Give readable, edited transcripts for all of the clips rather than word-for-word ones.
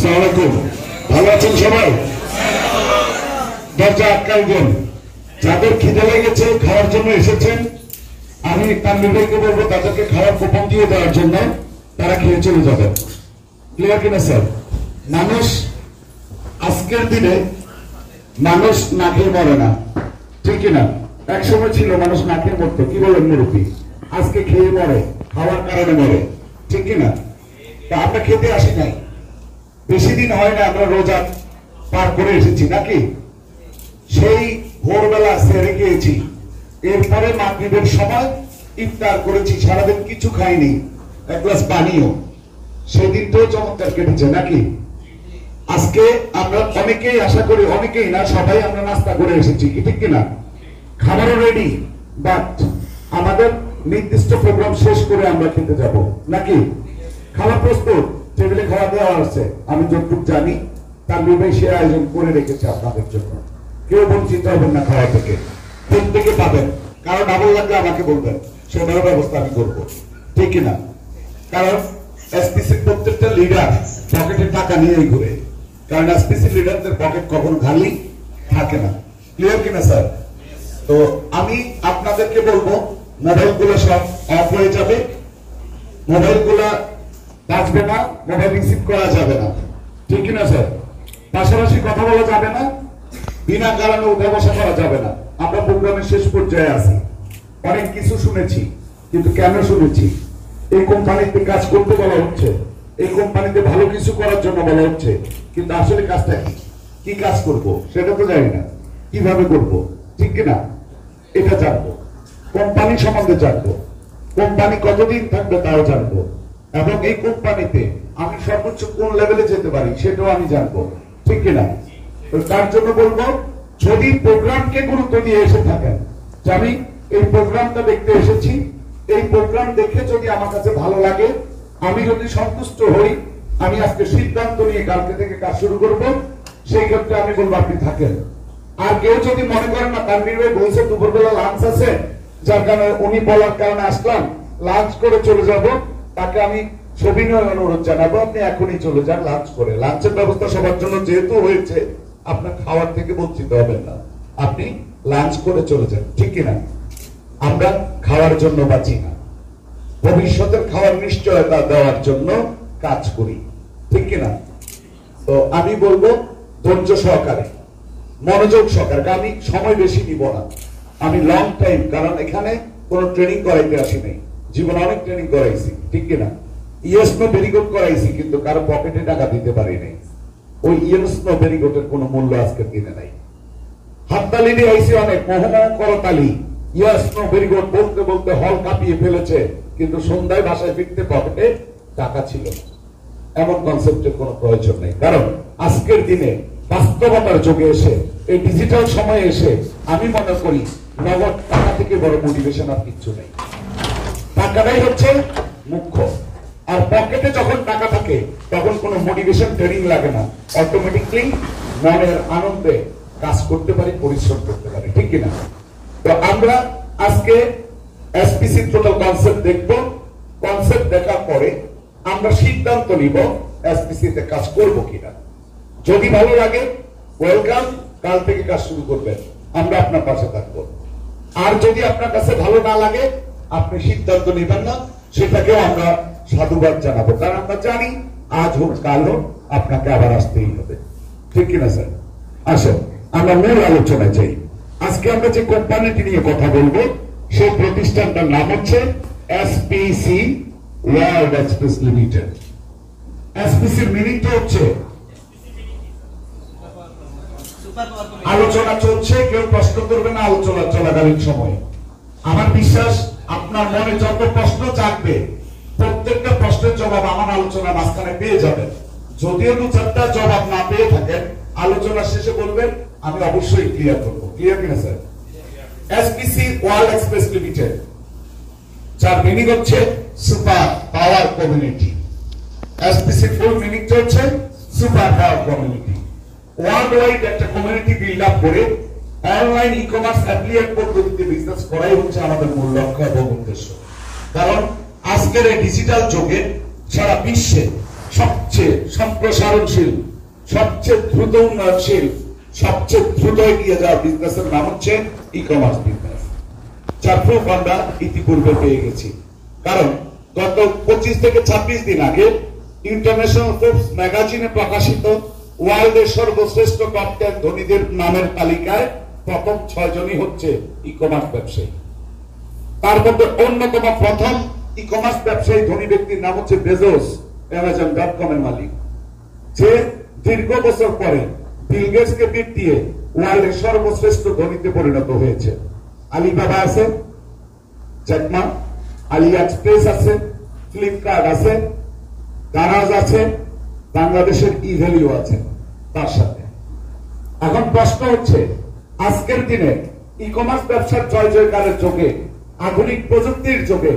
আসসালামু আলাইকুম। ভালো আছেন সবাই? দরজা আটকাই দেন। যাদের খিদে লেগেছে খাওয়ার জন্য এসেছেন, আমি তানভীর ভাইকে বলবো তাদেরকে খাওয়ার কুপন দিয়ে দেওয়ার জন্য, তারা খেয়ে চলে যাবেন। ক্লিয়ার কিনা স্যার? মানুষ আজকের দিনে মানুষ না খেয়ে মরে না, ঠিক কিনা? এক সময় ছিল মানুষ না খেয়ে মরতো, কি বলেন মুরব্বী? আজকে খেয়ে মরে, খাওয়ার কারণে মরে, ঠিক কিনা? তা আমরা খেতে আসি নাই, বেশি দিন হয় না আমরা রোজা পার করে এসেছি নাকি? সেই ভোরবেলা সেরে গিয়েছি, এরপরে মাগরিবের সময় ইফতার করেছি, সারাদিন কিছু খাইনি, এক গ্লাস পানিও। সেদিনটাও চমৎকার কেটেছে নাকি? আজকে আমরা অনেকেই, আশা করি অনেকেই না সবাই আমরা নাস্তা করে এসেছি, কি ঠিক কিনা? খাবারও রেডি, বাট আমাদের নির্দিষ্ট প্রোগ্রাম শেষ করে আমরা খেতে যাব নাকি? খাবার প্রস্তুত, টেবিলে খাওয়া দেওয়া আছে, আমি যতটুকু জানি তার বিবেক সে আয়োজন করে রেখেছে আপনাদের জন্য। কেউ বঞ্চিত হবেন না খাওয়া থেকে, প্রত্যেকে পাবেন। কারণ ডাবল লাগলে আমাকে বলবেন, সেটারও ব্যবস্থা আমি করবো, ঠিক কিনা? কারণ এসপিসির প্রত্যেকটা লিডার পকেটে টাকা নিয়েই ঘুরে, কারণ এসপিসি লিডারদের পকেট কখনো খালি থাকে না। ক্লিয়ার কিনা স্যার? তো আমি আপনাদেরকে বলবো মোবাইল গুলো সব অফ হয়ে যাবে, মোবাইল গুলা বাজবে না, মোবাইল রিসিভ করা যাবে না, ঠিক কিনা স্যার? পাশাপাশি কথা বলা যাবে না, বিনা কারণে উঠে বসা করা যাবে না। আমরা প্রোগ্রামের শেষ পর্যায়ে আছি, অনেক কিছু শুনেছি, কিন্তু কেন শুনেছি? এই কোম্পানিতে কাজ করতে বলা হচ্ছে, এই কোম্পানিতে ভালো কিছু করার জন্য বলা হচ্ছে, কিন্তু আসলে কাজটা কি কাজ করব সেটা তো জানি না, কিভাবে করব, ঠিক কিনা? এটা জানবো, কোম্পানি সম্বন্ধে জানবো, কোম্পানি কতদিন থাকবে তাও জানবো, এবং এই কোম্পানিতে আমি সর্বোচ্চ কোন লেভেলে যেতে পারি সেটাও আমি জানবো, ঠিক কিনা? তার জন্য বলবো, যদি প্রোগ্রামকে গুরুত্ব দিয়ে এসে থাকেন, যে আমি এই প্রোগ্রামটা দেখতে এসেছি, এই প্রোগ্রাম দেখে যদি আমার কাছে ভালো লাগে, আমি যদি সন্তুষ্ট হই, আমি আজকে সিদ্ধান্ত নিয়ে কালকে থেকে কাজ শুরু করব, সেই ক্ষেত্রে আমি বলবো আপনি থাকেন। আর কেউ যদি মনে করেন না তানভীর ভাই বলছে দুপুরবেলা লাঞ্চ আছে, যার কারণে উনি বলার কারণে আসলাম, লাঞ্চ করে চলে যাব, তাকে আমি সবিনয় অনুরোধ জানাবো আপনি এখনই চলে যান লাঞ্চ করে। লাঞ্চের ব্যবস্থা সবার জন্য যেহেতু হয়েছে, আপনার খাওয়ার থেকে বঞ্চিত হবেন না, আপনি লাঞ্চ করে চলে যান, ঠিক কিনা? আমরা খাওয়ার জন্য বাঁচি না, ভবিষ্যতের খাওয়ার নিশ্চয়তা দেওয়ার জন্য কাজ করি, ঠিক কিনা? তো আমি বলবো ধৈর্য সহকারে, মনোযোগ সহকারে, আমি সময় বেশি নিব না, আমি লং টাইম, কারণ এখানে কোনো ট্রেনিং করাইতে আসি নাই, জীবনে অনেক ট্রেনিং করাইছি, ঠিক কিনা? ইয়েস নো ভেরি গুড করাইছি, কিন্তু কারো পকেটে টাকা দিতে পারি নাই। ওই ইয়েস নো ভেরি গুডের কোনো মূল্য আজকের দিনে নাই। হাততালি দিয়ে আইসি অনেক, মহমহ করতালি, ইয়েস নো ভেরি গুড বলতে বলতে হল কাঁপিয়ে ফেলেছে, কিন্তু সন্ধ্যায় বাসায় ফিরতে পকেটে টাকা ছিল না। এমন কনসেপ্টের কোনো প্রয়োজন নেই, কারণ আজকের দিনে বাস্তবতার যুগে এসে, এই ডিজিটাল সময়ে এসে আমি মনে করি নগদ টাকা থেকে বড় মোটিভেশন আর কিচ্ছু নেই। টাকাটাই হচ্ছে মুখ্য, আর পকেটে যখন টাকা থাকে তখন কোনো মোটিভেশন ট্রেনিং লাগে না, অটোমেটিকলি মনের আনন্দে কাজ করতে পারি, পরিশ্রম করতে পারি, ঠিক কিনা? তো আমরা আজকে এসপিসি টোটাল কনসেপ্ট দেখব, কনসেপ্ট দেখার পরে আমরা সিদ্ধান্ত নিব এসপিসি তে কাজ করব কিনা। যদি ভালো লাগে ওয়েলকাম, কাল থেকে কাজ শুরু করবেন, আমরা আপনার পাশে থাকবো। আর যদি আপনার কাছে ভালো না লাগে, আপনি সিদ্ধান্ত নেবেন না, সেটাকেও আমরা সাধুবাদ জানাবো, কারণ আমরা জানি আজ হোক কাল হোক আপনাকে আবার আসতেই হবে, ঠিক কিনা স্যার? আসুন আমরা মূল আলোচনায় যাই। আজকে আমরা যে কোম্পানিটি নিয়ে কথা বলবো, সেই প্রতিষ্ঠানটার নাম হচ্ছে এসপিসি ওয়ার্ল্ড এক্সপ্রেস লিমিটেড। এসপিসির মিনিংটা হচ্ছে, আলোচনা চলছে, কেউ প্রশ্ন করবে না আলোচনা চলাকালীন সময়ে। আমার বিশ্বাস আপনার মনে যত প্রশ্ন জাগবে, প্রত্যেকটা প্রশ্নের জবাব আমার আলোচনা মাঝখানে পেয়ে যাবেন। যদিও দু চারটা জবাব না পেয়ে থাকেন, আলোচনা শেষে বলবেন, আমি অবশ্যই ক্লিয়ার করবো। ক্লিয়ার কিনা sir? SPC world express limited, যার মিনিং হচ্ছে সুপার পাওয়ার কমিউনিটি। এসপিসি ফুল মিনিংটা হচ্ছে super power community. World wide একটা কমিউনিটি বিল্ড আপ করে অনলাইন ই কমার্স অ্যাফিলিয়েট পদ্ধতিতে বিজনেস করাই হচ্ছে আমাদের মূল লক্ষ্য এবং উদ্দেশ্য। কারণ আজকের এই ডিজিটাল যুগে সারা বিশ্বে সবচেয়ে সম্প্রসারণশীল, সবচেয়ে দ্রুত উন্নয়নশীল, সবচেয়ে দ্রুত এগিয়ে যাওয়া বিজনেসের নাম হচ্ছে ই কমার্স বিজনেস। যার প্রুফ আমরা ইতিপূর্বে পেয়ে গেছি। কারণ গত 25 থেকে 26 দিন আগে ইন্টারন্যাশনাল ফোর্বস ম্যাগাজিনে প্রকাশিত ওয়ার্ল্ডের সর্বশ্রেষ্ঠ টপ 10 ধনীদের নামের তালিকায় প্রথম 6 জনই হচ্ছে ই কমার্স ব্যবসায়ী। তার মধ্যে অন্যতম প্রথম ই কমার্স ব্যবসায়ী ধনী ব্যক্তির নাম হচ্ছে বেজোস, Amazon.com এর মালিক, যে দীর্ঘ বছর পরে বিল গেটসকে বিট দিয়ে ওয়ার্ল্ডের সর্বশ্রেষ্ঠ ধনীতে পরিণত হয়েছে। আলিবাবা আছে, জ্যাকমা, আলি এক্সপ্রেস আছে, ফ্লিপকার্ট আছে, গারাজ আছে, বাংলাদেশের ই ভ্যালিও আছে তার সাথে। এখন প্রশ্ন হচ্ছে, আজকের দিনে ই কমার্স ব্যবসার জয় জয়কারের যুগে, আধুনিক প্রযুক্তির যুগে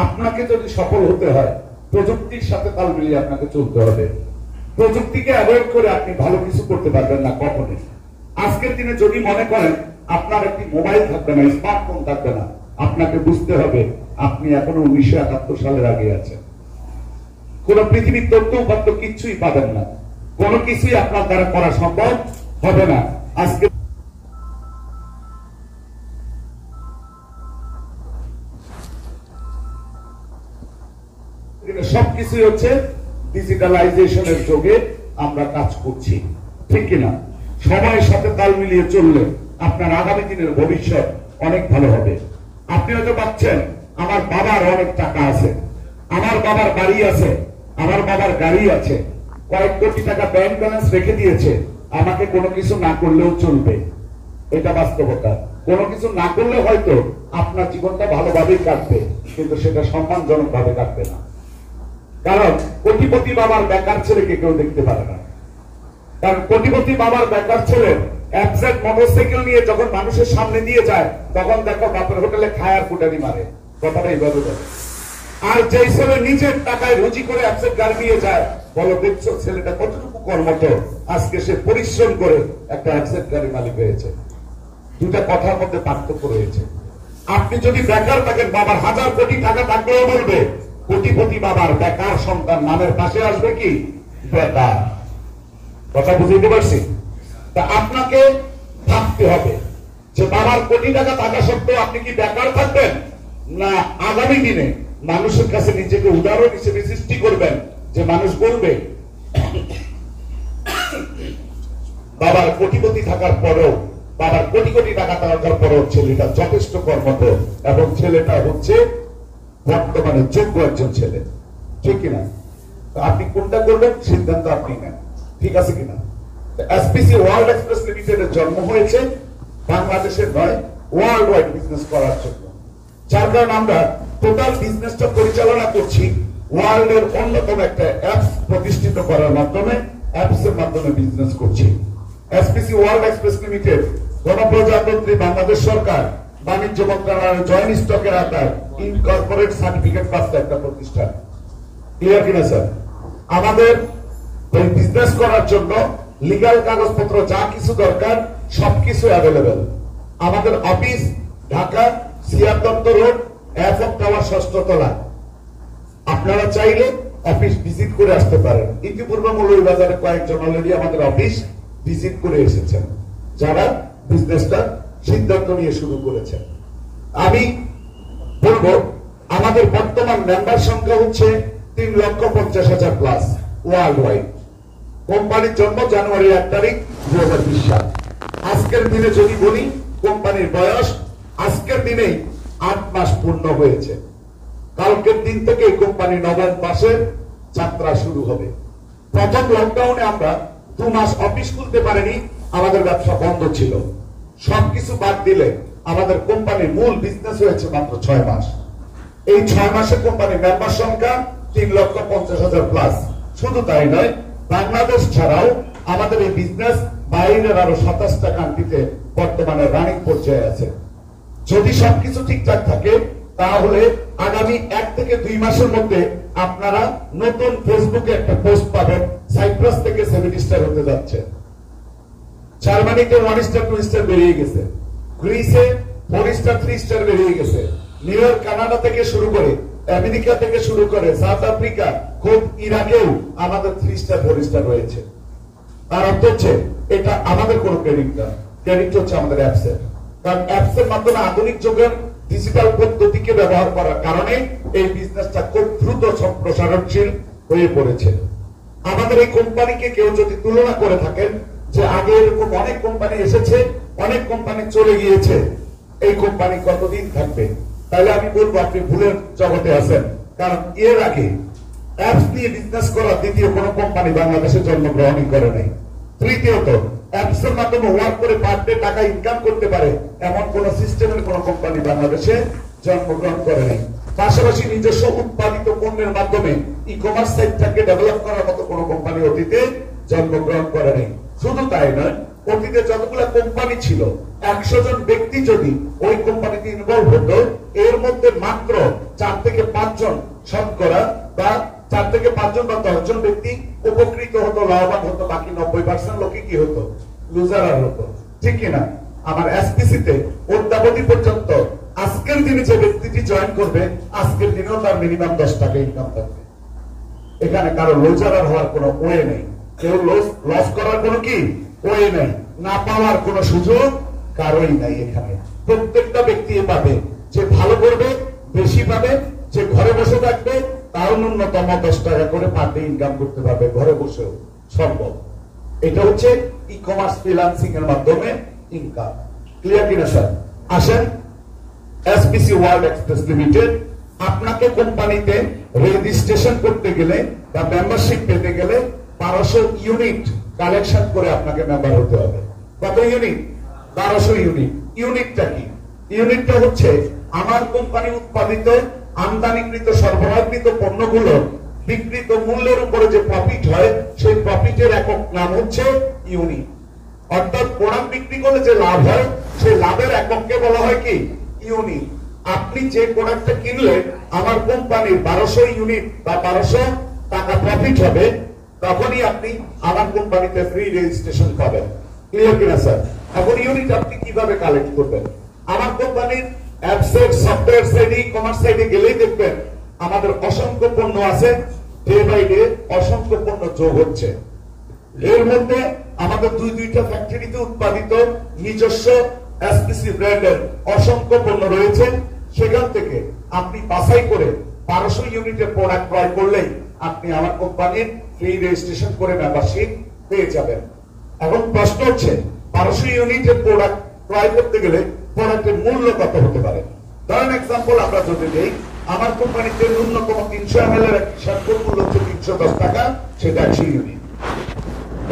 আপনাকে যদি সফল হতে হয়, প্রযুক্তির সাথে তাল মিলিয়ে আপনাকে চলতে হবে। প্রযুক্তিকে অ্যাভয়েড করে আপনি ভালো কিছু করতে পারবেন না কখনোই। আজকের দিনে যদি মনে করেন আপনার একটি মোবাইল থাকবে না, স্মার্টফোন থাকবে না, আপনাকে বুঝতে হবে আপনি এখনো 1971 সালের আগে আছেন। কোন পৃথিবীর তথ্য উপাত্ত কিছুই পাবেন না, কোন কিছুই আপনার দ্বারা করা সম্ভব হবে না। আজকে সবকিছুই হচ্ছে ডিজিটালাইজেশনের যুগে আমরা কাজ করছি, ঠিক কিনা? সময়ের সাথে তাল মিলিয়ে চললে আপনার আগামী দিনের ভবিষ্যৎ অনেক ভালো হবে। আপনি হয়তো ভাবছেন আমার বাবার অনেক টাকা আছে, আমার বাবার বাড়ি আছে, আমার বাবার গাড়ি আছে, কয়েক কোটি টাকা ব্যাংক ব্যালেন্স রেখে দিয়েছে, আমাকে কোনো কিছু না করলেও চলবে। এটা বাস্তবতা। কোনো কিছু না করলে হয়তো আপনার জীবনটা ভালোভাবেই কাটবে, কিন্তু সেটা সম্মানজনক ভাবে কাটবে না। কারণ কোটিপতি বাবার বেকার ছেলেকে কেউ দেখতে পারে না। কারণ কোটিপতি বাবার বেকার ছেলে অ্যাপসেট মোটরসাইকেল নিয়ে যখন মানুষের সামনে দিয়ে যায়, তখন দেখো বাপের হোটেলে খায়ার কুটানি মারে, কথাটা এইভাবে বলে। আর যে ছেলে নিজের টাকায় রুজি করে অ্যাপসেট গাড়ি নিয়ে যায়, বলো দেখছো ছেলেটা কতটুকু কর্মঠ, আজকে সে পরিশ্রম করে একটা অ্যাপসেট গাড়ি মালিক হয়েছে। দুটা কথার মধ্যে পার্থক্য রয়েছে। আপনি যদি বেকার থাকেন, বাবার 1000 কোটি টাকা থাকলেও বলবে, কোটিপতি বাবার বেকার সন্তান নামের পাশে আসবে কি বেকার। কথা বুঝতে পারছি? তা আপনাকে ভাবতে হবে যে বাবার কোটি টাকা থাকা সত্ত্বেও আপনি কি বেকার থাকবেন, না আগামী দিনে মানুষের কাছে নিজেকে উদাহরণ হিসেবে সৃষ্টি করবেন, যে মানুষ বলবে বাবার কোটিপতি থাকার পরেও, বাবার কোটি কোটি টাকা থাকার পরেও ছেলেটা যথেষ্ট কর্মঠ এবং ছেলেটা হচ্ছে বর্তমানে যোগ্য একজন ছেলে, ঠিক কিনা? আপনি কোনটা করবেন সিদ্ধান্ত আপনি নেন, ঠিক আছে কিনা? এসপিসি ওয়ার্ল্ড এক্সপ্রেস লিমিটেডের জন্ম হয়েছে বাংলাদেশের নয়, ওয়ার্ল্ড ওয়াইড বিজনেস করার জন্য। যার কারণে আমরা টোটাল বিজনেসটা পরিচালনা করছি ওয়ার্ল্ডের অন্যতম একটা অ্যাপস প্রতিষ্ঠিত করার মাধ্যমে, অ্যাপস এর মাধ্যমে বিজনেস করছি। এসপিসি ওয়ার্ল্ড এক্সপ্রেস লিমিটেড গণপ্রজাতন্ত্রী বাংলাদেশ সরকার বাণিজ্য মন্ত্রণালয়ের জয়েন্ট স্টকের আওতায় ইনকর্পোরেট সার্টিফিকেট প্রাপ্ত একটা প্রতিষ্ঠান। ক্লিয়ার কিনা স্যার? আমাদের বিজনেস করার জন্য লিগাল কাগজপত্র যা কিছু দরকার সবকিছু অ্যাভেলেবেল। আমাদের office Dhaka CR Dutta road, FM tower 6ষ্ঠ তলা। আপনারা চাইলে অফিস ভিজিট করে আসতে পারেন। ইতিপূর্বে মৌলভীবাজারে কয়েকজন অলরেডি আমাদের অফিস ভিজিট করে এসেছেন, যারা বিজনেসটা সিদ্ধান্ত নিয়ে শুরু করেছেন। আমি বলবো আমাদের বর্তমান মেম্বার সংখ্যা হচ্ছে 3,50,000 প্লাস ওয়ার্ল্ড ওয়াইড। কোম্পানির জন্ম জানুয়ারি 1 তারিখ 2020 সাল। আজকের দিনে যদি বলি কোম্পানির বয়স আজকের দিনেই 8 মাস পূর্ণ হয়েছে। কালকের দিন থেকে কোম্পানি নবম মাসের যাত্রা শুরু হবে। প্রথম লকডাউনে আমরা 2 মাস অফিস খুলতে পারিনি, আমাদের ব্যবসা বন্ধ ছিল। সবকিছু বাদ দিলে আমাদের কোম্পানির মূল বিজনেস হয়েছে মাত্র 6 মাস। এই 6 মাসে কোম্পানির মেম্বার সংখ্যা 3,50,000 প্লাস। শুধু তাই নয়, বাংলাদেশ ছাড়াও আমাদের এই বিজনেস বাইরের আরো 27টা কান্ট্রিতে বর্তমানে রানিং পর্যায়ে আছে। যদি সবকিছু ঠিকঠাক থাকে তাহলে আগামী 1 থেকে 2 মাসের মধ্যে আপনারা নতুন ফেসবুকে একটা পোস্ট পাবেন, সাইপ্রাস থেকে 7 স্টার হতে যাচ্ছে, জার্মানিতে 1 স্টার 2 স্টার বেরিয়ে গেছে, গ্রিসে 4 স্টার 3 স্টার বেরিয়ে গেছে, নিউ ইয়র্ক কানাডা থেকে শুরু করে আমেরিকা থেকে শুরু করে সাউথ আফ্রিকা, খুব ইরাকেও আমাদের 3 স্টার 4 স্টার রয়েছে। তার অর্থ হচ্ছে এটা আমাদের কোন ক্রেডিট না, ক্রেডিট হচ্ছে আমাদের অ্যাপসের। কারণ অ্যাপসের মাধ্যমে আধুনিক যুগের ডিজিটাল পদ্ধতিকে ব্যবহার করার কারণে এই বিজনেসটা খুব দ্রুত সম্প্রসারণশীল হয়ে পড়েছে। আমাদের এই কোম্পানিকে কেউ যদি তুলনা করে থাকেন যে আগে এরকম অনেক কোম্পানি এসেছে, অনেক কোম্পানি চলে গিয়েছে, এই কোম্পানি কতদিন থাকবে, তাহলে আমি বলবো আপনি ভুলের জগতে আছেন। কারণ এর আগে অ্যাপস নিয়ে বিজনেস করা দ্বিতীয় কোন কোম্পানি বাংলাদেশে জন্মগ্রহণই করে নাই। তৃতীয়ত, অ্যাপস এর মাধ্যমে ওয়ার্ক করে পার ডে টাকা ইনকাম করতে পারে এমন কোন সিস্টেমের কোন কোম্পানি বাংলাদেশে জন্মগ্রহণ করে নাই। পাশাপাশি নিজস্ব উৎপাদিত পণ্যের মাধ্যমে ই কমার্স সাইটটাকে ডেভেলপ করার মতো কোন কোম্পানি অতীতে জন্মগ্রহণ করে নাই। শুধু তাই নয়, অতীতে যতগুলো কোম্পানি ছিল 100 জন ব্যক্তি যদি ওই কোম্পানিতে ইনভলভ হতো, এর মধ্যে মাত্র 4 থেকে 5 জন শতকরা বা 4 থেকে 5 জন বা 10 জন ব্যক্তি উপকৃত হতো, লাভবান হতো, বাকি 90% লোকে কি হতো, লুজার হতো। ঠিক কিনা? আমার এসপিসিতে অদ্যাবধি পর্যন্ত আজকের দিনে যে ব্যক্তিটি জয়েন করবে, আজকের দিনেও তার মিনিমাম 10 টাকা ইনকাম থাকবে। এখানে কারো লুজার হওয়ার কোনো ওয়ে নেই, কেউ লস করার কোনো কি ওয়ে নেই, না পাওয়ার কোনো সুযোগ কারোই নাই। এখানে প্রত্যেকটা ব্যক্তি পাবে, যে ভালো করবে বেশি পাবে, যে ঘরে বসে থাকবে তাও ন্যূনতম 10 টাকা করে পার ডে ইনকাম করতে পারবে, ঘরে বসেও সম্ভব। এটা হচ্ছে ই কমার্স ফ্রিল্যান্সিং এর মাধ্যমে ইনকাম। ক্লিয়ার কিনা স্যার? আসেন, এসপিসি ওয়ার্ল্ড এক্সপ্রেস লিমিটেড আপনাকে কোম্পানিতে রেজিস্ট্রেশন করতে গেলে বা মেম্বারশিপ পেতে গেলে 1200 ইউনিট কালেকশন করে আপনাকে মেম্বার হতে হবে। কত ইউনিট? 1200 ইউনিট। ইউনিটটা কি? ইউনিটটা হচ্ছে আমার কোম্পানি উৎপাদিত আমদানিকৃত সরবরাহকৃত পণ্যগুলো বিক্রিত মূল্যের উপরে যে প্রফিট হয়, সেই প্রফিটের একক নাম হচ্ছে ইউনিট। অর্থাৎ প্রোডাক্ট বিক্রি করলে যে লাভ হয়, সেই লাভের একককে বলা হয় কি? ইউনিট। আপনি যে প্রোডাক্টটা কিনলে আমার কোম্পানির 1200 ইউনিট বা 1200 টাকা প্রফিট হবে, তখনই আপনি আমার কোম্পানিতে ফ্রি রেজিস্ট্রেশন পাবেন। ক্লিয়ার কিনা স্যার? এখন ইউনিট আপনি কিভাবে কালেক্ট করবেন? আমার কোম্পানির অ্যাপসের সফটওয়্যার সাইডে, ই কমার্স সাইডে গেলেই দেখবেন আমাদের অসংখ্য পণ্য আছে, ডে বাই ডে অসংখ্য পণ্য যোগ হচ্ছে। এর মধ্যে আমাদের দুইটা ফ্যাক্টরিতে উৎপাদিত নিজস্ব এসপিসি ব্র্যান্ডের অসংখ্য পণ্য রয়েছে। সেখান থেকে আপনি বাছাই করে 1200 ইউনিটের প্রোডাক্ট ক্রয় করলেই আপনি আমার কোম্পানির ফ্রি রেজিস্ট্রেশন করে মেম্বারশিপ পেয়ে যাবেন। এখন প্রশ্ন হচ্ছে 1200 ইউনিটের প্রোডাক্ট ক্রয় করতে গেলে প্রোডাক্টের মূল্য কত হতে পারে? ধরেন এক্সাম্পল আমরা যদি দেই, আমার কোম্পানিতে ন্যূনতম 300 ml এর শ্যাম্পুর মূল্য হচ্ছে 310 টাকা, সেটা 100 ইউনিট।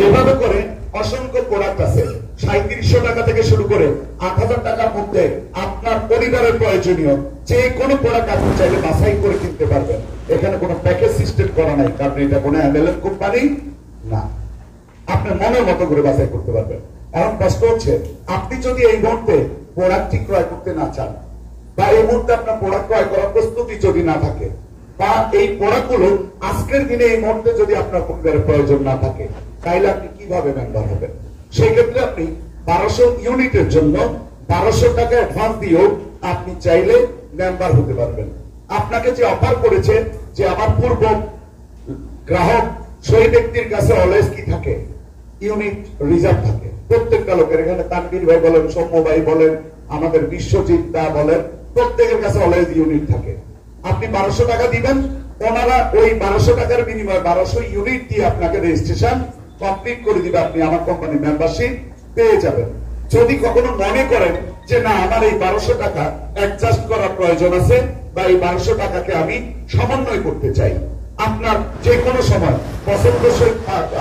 এভাবে করে অসংখ্য প্রোডাক্ট আছে, 3700 টাকা থেকে শুরু করে 8000 টাকার মধ্যে আপনার পরিবারের প্রয়োজনীয় যে কোনো প্রোডাক্ট আপনি চাইলে বাছাই করে কিনতে পারবেন। এখানে কোনো প্যাকেজ সিস্টেম করা নাই, কারণ এটা কোনো এমএলএম কোম্পানি না। আপনি মনের মতো করে বাছাই করতে পারবেন। এখন প্রশ্ন হচ্ছে, আপনি যদি এই মুহূর্তে প্রোডাক্টটি ক্রয় করতে না চান, বা এই মুহূর্তে আপনার প্রোডাক্ট ক্রয় করার প্রস্তুতি যদি না থাকে, বা এই প্রোডাক্টগুলো আজকের দিনে এই মুহূর্তে যদি আপনার পরিবারের প্রয়োজন না থাকে, তাইলে আপনি কিভাবে মেম্বার হবেন? সেই ক্ষেত্রে আপনি 1200 ইউনিটের জন্য 1200 টাকা অ্যাডভান্স দিয়েও আপনি চাইলে মেম্বার হতে পারবেন। আপনাকে যে অফার করেছে যে আমার পূর্ব গ্রাহক, সেই ব্যক্তির কাছে অলওয়েজ কি থাকে? ইউনিট রিজার্ভ থাকে। প্রত্যেকটা লোকের, এখানে তানভীর ভাই বলেন, সৌম্য ভাই বলেন, আমাদের বিশ্বজিৎ দা বলেন, প্রত্যেকের কাছে অলওয়েজ ইউনিট থাকে। আপনি 1200 টাকা দিবেন, ওনারা ওই 1200 টাকার বিনিময়ে 1200 ইউনিট দিয়ে আপনাকে রেজিস্ট্রেশন কমপ্লিট করে দিবে, আপনি আমার কোম্পানির মেম্বারশিপ পেয়ে যাবেন। যদি কখনো মনে করেন যে না, আমার এই 1200 টাকা অ্যাডজাস্ট করার প্রয়োজন আছে, বা এই 1200 টাকাকে আমি সমন্বয় করতে চাই, আপনার যে কোনো সময় পছন্দসই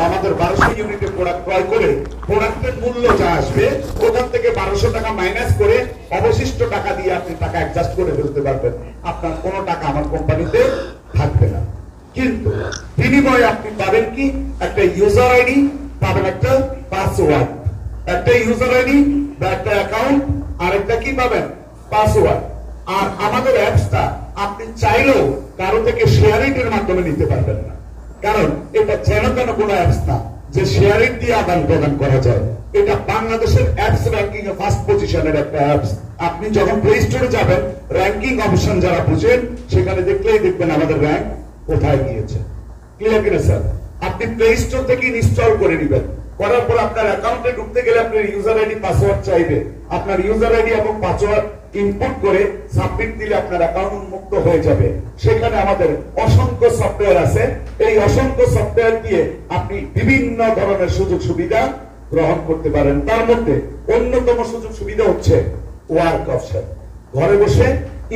আমাদের 1200 ইউনিটের প্রোডাক্ট ক্রয় করে প্রোডাক্টের মূল্য যা আসবে, ওখান থেকে 1200 টাকা মাইনাস করে অবশিষ্ট টাকা দিয়ে আপনি টাকা অ্যাডজাস্ট করে ফেলতে পারবেন। আপনার কোনো টাকা আমার কোম্পানিতে থাকবে না। কিন্তু বিনিময়ে আপনি পাবেন কি? একটা ইউজার আইডি পাবেন, একটা পাসওয়ার্ড। একটা ইউজার আইডি বা একটা অ্যাকাউন্ট, আর একটা কি পাবেন? পাসওয়ার্ড। আর আমাদের অ্যাপসটা আপনি চাইলেও কারো থেকে শেয়ারিংয়ের মাধ্যমে নিতে পারবেন না, কারণ এটা যেন তেন কোনো অ্যাপস না যে শেয়ারিং দিয়ে আদান প্রদান করা যায়। এটা বাংলাদেশের অ্যাপস র্যাঙ্কিং এ ফার্স্ট পজিশনের একটা অ্যাপস। আপনি যখন প্লে স্টোরে যাবেন, র্যাঙ্কিং অপশন যারা বুঝেন সেখানে দেখলেই দেখবেন আমাদের র্যাঙ্ক কোথায় গিয়েছে। ক্লিয়ার কিনা স্যার? আপনি প্লে স্টোর থেকে ইনস্টল করে নেবেন, করার পর আপনার অ্যাকাউন্টে ঢুকতে গেলে আপনার ইউজার আইডি পাসওয়ার্ড চাইবে। আপনার ইউজার আইডি এবং পাসওয়ার্ড ইনপুট করে সাবমিট দিলে আপনার অ্যাকাউন্ট উন্মুক্ত হয়ে যাবে। সেখানে আমাদের অসংখ্য সফটওয়্যার আছে। এই অসংখ্য সফটওয়্যার দিয়ে আপনি বিভিন্ন ধরনের সুযোগ সুবিধা গ্রহণ করতে পারেন। তার মধ্যে অন্যতম সুযোগ সুবিধা হচ্ছে ওয়ার্ক অপশন, ঘরে বসে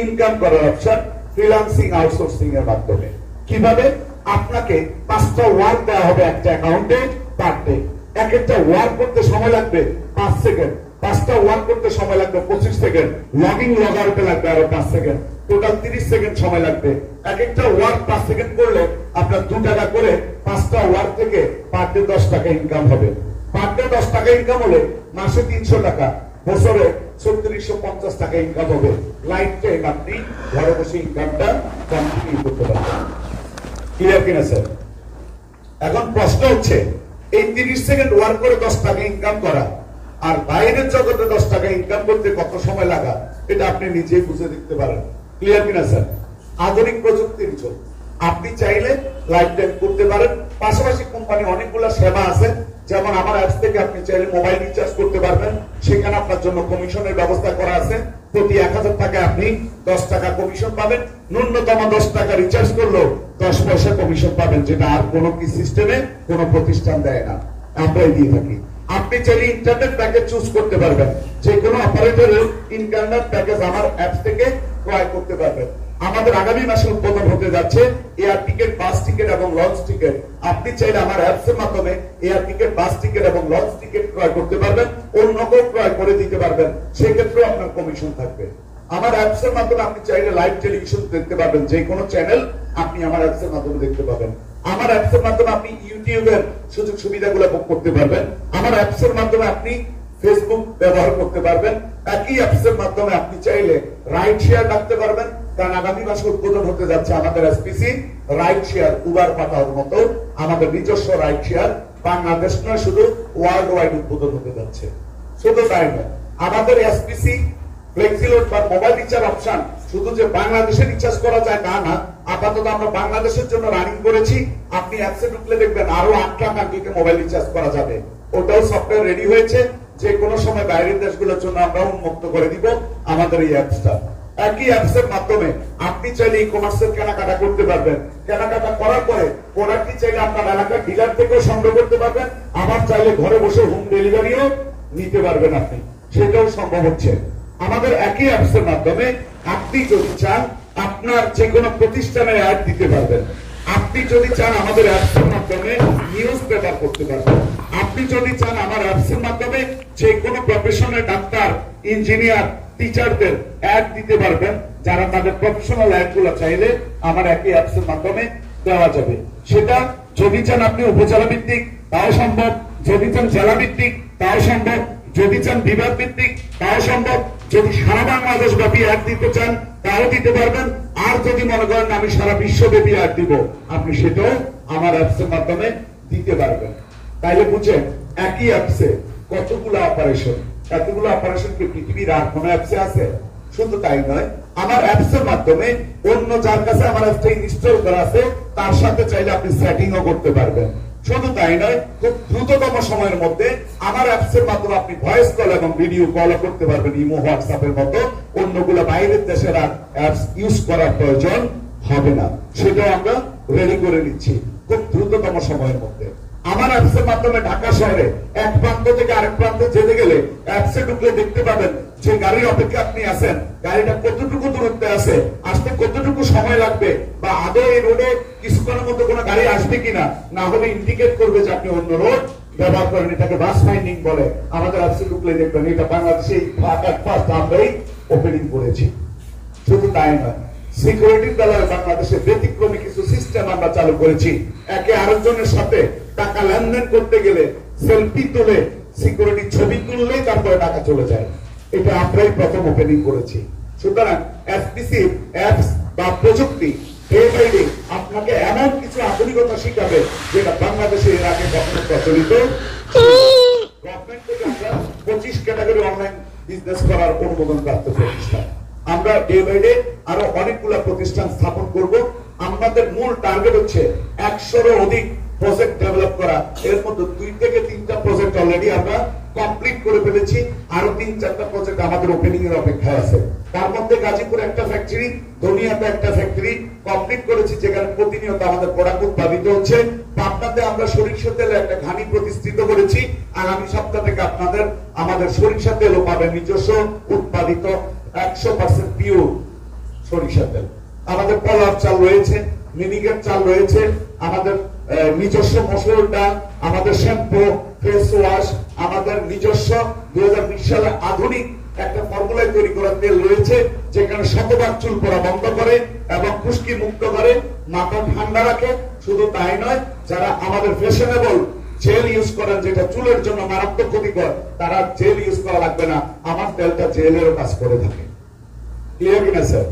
ইনকাম করার অপশন, ফ্রিল্যান্সিং আউটসোর্সিং এর মাধ্যমে। কিভাবে? আপনাকে 5টা ওয়ার্ক দেওয়া হবে একটা অ্যাকাউন্টে পার ডে। এক একটা ওয়ার্ক করতে সময় লাগবে 5 সেকেন্ড, 5টা ওয়ার্ক করতে সময় লাগবে 25 সেকেন্ড, লগইন লগ আউটে লাগবে আরো 5 সেকেন্ড, টোটাল 30 সেকেন্ড সময় লাগবে। এক একটা ওয়ার্ক 5 সেকেন্ড করলে আপনার 2 টাকা করে 5টা ওয়ার্ক থেকে পার ডে 10 টাকা ইনকাম হবে। পার ডে 10 টাকা ইনকাম হলে মাসে 300 টাকা, বছরে 3650 টাকা ইনকাম হবে। লাইফ টাইম আপনি ঘরে বসে ইনকামটা কন্টিনিউ করতে পারবেন। ক্লিয়ার কিনা স্যার? এখন প্রশ্ন হচ্ছে, এই 30 সেকেন্ড ওয়ার্ক করে 10 টাকা ইনকাম করা আর বাইরের জগতে 10 টাকা ইনকাম করতে কত সময় লাগা, এটা আপনি নিজেই বুঝে দেখতে পারেন। ক্লিয়ার কিনা স্যার? আধুনিক প্রযুক্তির যুগ, আপনি চাইলে লাইফ টাইম করতে পারেন। পাশাপাশি কোম্পানি অনেকগুলো সেবা আছে, যেমন আমার অ্যাপস থেকে আপনি চাইলে মোবাইল রিচার্জ করতে পারবেন। সেখানে আপনার জন্য কমিশনের ব্যবস্থা করা আছে। প্রতি 1000 টাকা আপনি 10 টাকা কমিশন পাবেন। ন্যূনতম 10 টাকা রিচার্জ করলেও 10 পয়সা কমিশন পাবেন, যেটা আর কোনো কি সিস্টেমে কোনো প্রতিষ্ঠান দেয় না, আমরাই দিয়ে থাকি। আপনি চাইলে ইন্টারনেট প্যাকেজ চুজ করতে পারবেন, যে কোনো অপারেটরের ইন্টারনেট প্যাকেজ আমার অ্যাপস থেকে ক্রয় করতে পারবেন। আমাদের আগামী মাসে উদ্বোধন হতে যাচ্ছে এয়ার টিকেট, বাস টিকেট এবং লঞ্চ টিকেট। আপনি চাইলে আমার অ্যাপস এর মাধ্যমে এয়ার টিকেট, বাস টিকেট এবং লঞ্চ টিকেট ক্রয় করতে পারবেন, অন্য কেউ ক্রয় করে দিতে পারবেন, সেক্ষেত্রেও আপনার কমিশন থাকবে। আমার অ্যাপস এর মাধ্যমে আপনি চাইলে লাইভ টেলিভিশন দেখতে পারবেন, যে কোনো চ্যানেল আপনি আমার অ্যাপস এর মাধ্যমে দেখতে পাবেন। আমার অ্যাপস এর মাধ্যমে আপনি ইউটিউবের সুযোগ সুবিধাগুলো ভোগ করতে পারবেন। আমার অ্যাপস এর মাধ্যমে আপনি ফেসবুক ব্যবহার করতে পারবেন। একই অ্যাপস এর মাধ্যমে আপনি চাইলে রাইড শেয়ার রাখতে পারবেন, কারণ আগামী মাসে উদ্বোধন হতে যাচ্ছে আমাদের এসপিসি রাইড শেয়ার, উবার পাঠানোর মতো আমাদের নিজস্ব রাইড শেয়ার। বাংলাদেশ নয়, শুধু ওয়ার্ল্ড ওয়াইড উদ্বোধন হতে যাচ্ছে। শুধু তাই নয়, আমাদের এসপিসি ফ্লেক্সিলোড বা মোবাইল রিচার্জ অপশন শুধু যে বাংলাদেশে রিচার্জ করা যায় তা না, আপাতত আমরা বাংলাদেশের জন্য রানিং করেছি। আপনি অ্যাপসে ঢুকলে দেখবেন আরো 8টা কান্ট্রিতে মোবাইল রিচার্জ করা যাবে। ওটাও সফটওয়্যার রেডি হয়েছে, যে কোনো সময় বাইরের দেশগুলোর জন্য আমরা উন্মুক্ত করে দিব আমাদের এই অ্যাপসটা। একই অ্যাপসের মাধ্যমে আপনি চাইলে ই কমার্সের কেনাকাটা করতে পারবেন। কেনাকাটা করার পরে প্রোডাক্টটি চাইলে আপনার এলাকার ডিলার থেকেও সংগ্রহ করতে পারবেন, আবার চাইলে ঘরে বসে হোম ডেলিভারিও নিতে পারবেন আপনি, সেটাও সম্ভব হচ্ছে আমাদের একই অ্যাপসের মাধ্যমে। আপনি যদি চান আপনার যে কোনো প্রতিষ্ঠানের অ্যাড দিতে পারবেন। আপনি যদি চান আমাদের অ্যাপসের মাধ্যমে নিউজ পেপার করতে পারবেন। আপনি যদি চান আমার অ্যাপসের মাধ্যমে যে কোনো প্রফেশনাল ডাক্তার, ইঞ্জিনিয়ার, টিচারদের অ্যাড দিতে পারবেন, যারা তাদের প্রফেশনাল অ্যাড গুলো চাইলে আমার একই অ্যাপসের মাধ্যমে দেওয়া যাবে। সেটা যদি চান আপনি উপজেলা ভিত্তিক তাও সম্ভব, যদি চান জেলা ভিত্তিক তাও সম্ভব, যদি চান বিভাগ ভিত্তিক তাও সম্ভব, যদি সারা বাংলাদেশ ব্যাপী অ্যাড দিতে চান তাও দিতে পারবেন। আর যদি মনে করেন আমি সারা বিশ্বব্যাপী অ্যাড দিব, আপনি সেটাও আমার অ্যাপসের মাধ্যমে দিতে পারবেন। তাইলে বুঝেন একই অ্যাপসে কতগুলো অপারেশন, এতগুলো অপারেশন কি পৃথিবীর আর কোন অ্যাপসে আছে? শুধু তাই নয়, আমার অ্যাপসের মাধ্যমে অন্য যার কাছে আমার অ্যাপসটা ইনস্টল করা আছে তার সাথে চাইলে আপনি সেটিংও করতে পারবেন। শুধু তাই নয়, খুব দ্রুততম সময়ের মধ্যে আমার অ্যাপসের মাধ্যমে আপনি ভয়েস কল এবং ভিডিও কল করতে পারবেন। ইমো, হোয়াটসঅ্যাপের মতো অন্যগুলো বাইরের দেশের অ্যাপস ইউজ করার প্রয়োজন হবে না, সেটাও আমরা রেডি করে নিচ্ছি খুব দ্রুততম সময়ের মধ্যে। আমার অ্যাপসের মাধ্যমে ঢাকা শহরে এক প্রান্ত থেকে আরেক প্রান্তে যেতে গেলে অ্যাপসে ঢুকলে দেখতে পাবেন যে গাড়ির অপেক্ষা আপনি আছেন, গাড়িটা কতটুকু দূরত্বে আছে, আসতে কতটুকু সময় লাগবে, বা আদৌ এই রোডে কিছুক্ষণের মধ্যে কোনো গাড়ি আসবে কিনা, না হলে ইন্ডিকেট করবে যে আপনি অন্য রোড ব্যবহার করেন। এটাকে বাস ফাইন্ডিং বলে। আমাদের অ্যাপসে ঢুকলে দেখবেন এটা বাংলাদেশে আমরাই ওপেনিং করেছি। শুধু তাই নয়, সিকিউরিটির বেলায় বাংলাদেশে ব্যতিক্রমী কিছু সিস্টেম আমরা চালু করেছি। একে আরেকজনের সাথে টাকা লেনদেন করতে গেলে সেলফি তুলে সিকিউরিটি ছবি তুললেই তারপরে টাকা চলে যায়। এটা আমরাই প্রথম ওপেনিং করেছি। সুতরাং এসপিসি অ্যাপস বা প্রযুক্তি ডে বাই ডে আপনাকে এমন কিছু আধুনিকতা শিখাবে যেটা বাংলাদেশে এর আগে কখনো প্রচলিত। গভর্নমেন্ট থেকে আমরা 25 ক্যাটাগরি অনলাইন বিজনেস করার অনুমতি অনুমোদনপ্রাপ্ত প্রতিষ্ঠান। আমরা ডে বাই ডে আরো অনেকগুলো প্রতিষ্ঠান স্থাপন করব। আমাদের মূল টার্গেট হচ্ছে 100-এরও অধিক প্রজেক্ট ডেভেলপ করা। এর মধ্যে 2 থেকে 3টা প্রজেক্ট অলরেডি আমরা কমপ্লিট করে ফেলেছি, আরো 3-4টা প্রজেক্ট আমাদের ওপেনিং এর অপেক্ষায় আছে। তার মধ্যে গাজীপুরে একটা ফ্যাক্টরি, ধনিয়াতে একটা ফ্যাক্টরি কমপ্লিট করেছি, যেখানে প্রতিনিয়ত আমাদের প্রোডাক্ট উৎপাদিত হচ্ছে। পাবনাতে আমরা সরিষা তেলে একটা ঘানি প্রতিষ্ঠিত করেছি। আগামী সপ্তাহ থেকে আপনাদের আমাদের সরিষা তেলও পাবেন, নিজস্ব উৎপাদিত 100% পিওর সরিষা তেল। আমাদের কলার চাল রয়েছে, মিনিকেট চাল রয়েছে, আমাদের নিজস্ব মসুর ডাল, আমাদের শ্যাম্পু, ফেস ওয়াশ, আমাদের নিজস্ব 2020 সালে আধুনিক একটা ফর্মুলায় তৈরি করা তেল রয়েছে, যেখানে শতভাগ চুল পড়া বন্ধ করে এবং খুশকি মুক্ত করে, মাথা ঠান্ডা রাখে। শুধু তাই নয়, যারা আমাদের ফ্যাশনেবল জেল ইউজ করেন, যেটা চুলের জন্য মারাত্মক ক্ষতিকর, তারা জেল ইউজ করা লাগবে না, আমার তেলটা জেলেরও কাজ করে থাকে। ক্লিয়ার কিনা স্যার?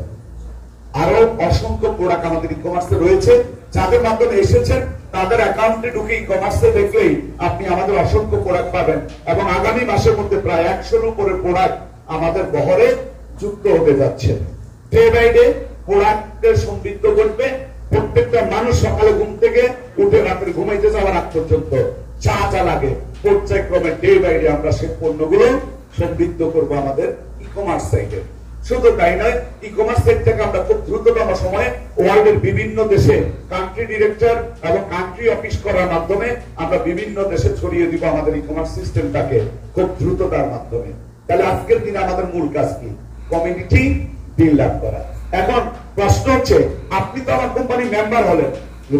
আরো অসংখ্য প্রোডাক্ট আমাদের ই কমার্সে রয়েছে, যাদের মাধ্যমে এসেছেন তাদের অ্যাকাউন্টে ঢুকে ই কমার্সে দেখলেই আপনি আমাদের অসংখ্য প্রোডাক্ট পাবেন। এবং আগামী মাসের মধ্যে প্রায় 100-এর উপরে প্রোডাক্ট আমাদের বহরে যুক্ত হতে যাচ্ছে। ডে বাই ডে প্রোডাক্টের সমৃদ্ধ করবে। প্রত্যেকটা মানুষ সকালে ঘুম থেকে উঠে রাত্রে ঘুমাইতে যাওয়ার আগ পর্যন্ত যা যা লাগে পর্যায়ক্রমে ডে বাই ডে আমরা সেই পণ্যগুলো সমৃদ্ধ করবো আমাদের ই কমার্স সাইটে। শুধু তাই নয়, ই কমার্স সাইট থেকে আমরা খুব দ্রুততম সময়ে ওয়ার্ল্ডের বিভিন্ন দেশে কান্ট্রি ডিরেক্টর এবং কান্ট্রি অফিস করার মাধ্যমে আমরা বিভিন্ন দেশে ছড়িয়ে দিব আমাদের ই কমার্স সিস্টেমটাকে খুব দ্রুততার মাধ্যমে। তাহলে আজকের দিনে আমাদের মূল কাজ কি? কমিউনিটি বিল্ড আপ করা। এখন প্রশ্ন হচ্ছে, আপনি তো আমার কোম্পানি মেম্বার হলেন,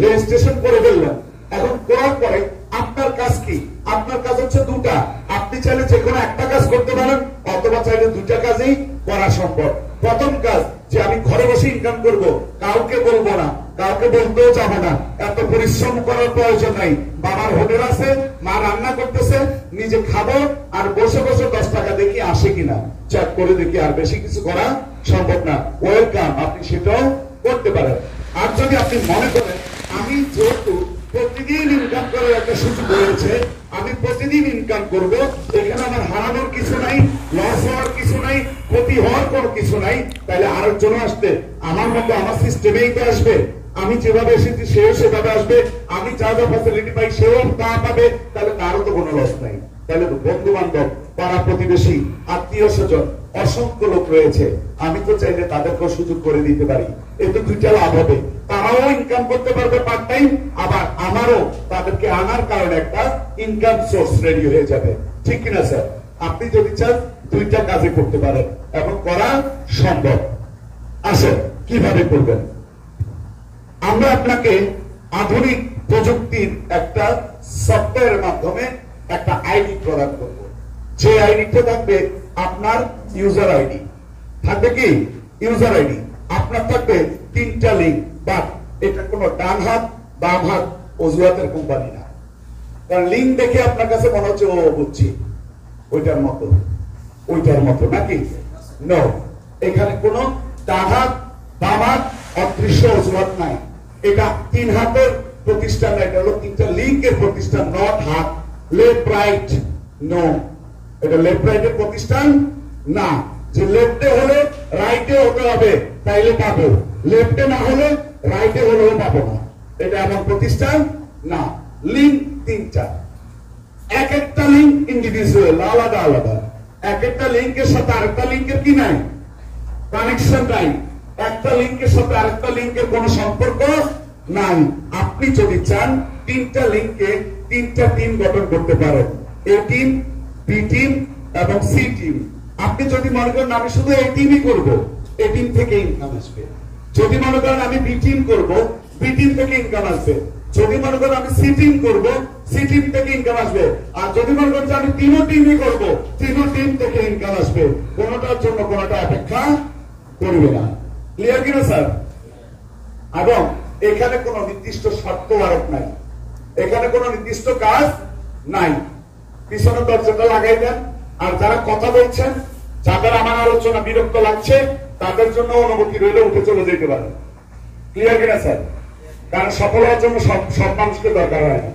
রেজিস্ট্রেশন করে ফেললেন, এখন করার পরে আপনার কাজ কি? আপনার কাজ হচ্ছে দুটা। আপনি চাইলে যে কোনো একটা কাজ করতে পারেন, অথবা চাইলে দুটা কাজই করা সম্ভব। প্রথম কাজ যে আমি ঘরে বসে ইনকাম করব, কাউকে বলবো না, কাউকে বলতেও যাবো না, এত পরিশ্রম করার প্রয়োজন নাই। বাবার হোটেল আছে, মা রান্না করতেছে, নিজে খাবো আর বসে বসে 10 টাকা দেখি আসে কিনা চেক করে দেখি, আর বেশি কিছু করা সম্ভব না। ওয়েলকাম, আপনি সেটাও করতে পারেন। আর যদি আপনি মনে করেন আমি যেহেতু প্রতিদিন ইনকাম করার একটা সুযোগ রয়েছে, আমি প্রতিদিন ইনকাম করব, এখানে আমার হারানোর কিছু নাই, লস হওয়ার কিছু নাই, ক্ষতি হওয়ার কোনো কিছু নাই, তাহলে আরেকজন আসবে আমার মতো আমার সিস্টেমেই তো আসবে। আমি যেভাবে এসেছি সেও সেভাবে আসবে, আমি যা যা ফ্যাসিলিটি পাই সেও তা পাবে, তাহলে তারও তো কোনো লস নাই। তাহলে বন্ধু বান্ধব, পাড়া প্রতিবেশী, আত্মীয় স্বজন অসংখ্য লোক রয়েছে, আমি তো চাইলে তাদেরকেও সুযোগ করে দিতে পারি। এতে দুইটা লাভ হবে, তারাও ইনকাম করতে পারবে পার্ট টাইম, আবার আমারও তাদেরকে আনার কারণে একটা ইনকাম সোর্স রেডি হয়ে যাবে। ঠিক কিনা স্যার? আপনি যদি চান দুইটা কাজে করতে পারেন এবং করা সম্ভব। আসেন কিভাবে করবেন। আমরা আপনাকে আধুনিক প্রযুক্তির একটা সফটওয়্যারের মাধ্যমে একটা আইডি প্রদান করব। যে আইডিটা থাকবে আপনার ইউজার আইডি, থাকবে কি ইউজার আইডি, আপনার থাকবে 3টা লিঙ্ক। বাট এটা কোনো ডান হাত বাম হাত অজুহাতের কোম্পানি না, কারণ লিঙ্ক দেখে আপনার কাছে মনে হচ্ছে ও বুঝছি ওইটার মতো নাকি? নো, এখানে কোনো ডান হাত বাম হাত অদৃশ্য অজুহাত নাই। এটা 3 হাতের প্রতিষ্ঠান, এটা হলো 3টা লিঙ্কের প্রতিষ্ঠান, নট হাত। লেফট রাইট নো, এটা লেফট রাইটের প্রতিষ্ঠান না। যে লেফটে হলে রাইটে হতে হবে, তাইলে পাবো, লেফটে না হলে রাইটে হলেও পাবো না। এটা এমন প্রতিষ্ঠান না। লিঙ্ক 3টা, এক একটা লিঙ্ক ইন্ডিভিজুয়াল, আলাদা আলাদা। এক একটা লিঙ্কের সাথে আরেকটা লিঙ্কের কি নাই, কানেকশন নাই। একটা লিঙ্কের সাথে আরেকটা লিঙ্কের কোনো সম্পর্ক নাই। আপনি যদি চান 3টা লিঙ্কে 3টা টিম গঠন করতে পারেন, এ টিম, বি টিম এবং সি টিম। আপনি যদি মনে করেন আমি শুধু এই টিমই করবো, এ টিম থেকে ইনকাম আসবে। যদি মনে করেন আমি বি টিম করবো, বি টিম থেকে ইনকাম আসবে। যদি মনে করেন আমি সি টিম করবো, সি টিম থেকে ইনকাম আসবে। আর যদি মনে করেন আমি 3ও টিমই করবো, 3ও টিম থেকে ইনকাম আসবে। কোনোটার জন্য কোনোটা অপেক্ষা করবে না। ক্লিয়ার কিনা স্যার? এবং এখানে কোনো নির্দিষ্ট শর্ত আরোপ নাই, এখানে কোনো নির্দিষ্ট কাজ নাই। পিছনের দরজাটা লাগাই দেন। আর যারা কথা বলছেন, যাদের আমার আলোচনা বিরক্ত লাগছে, তাদের জন্য অনুমতি রইলে উঠে চলে যেতে পারেন। ক্লিয়ার কিনা স্যার? কারণ সফল হওয়ার জন্য সব মানুষকে দরকার হয় না।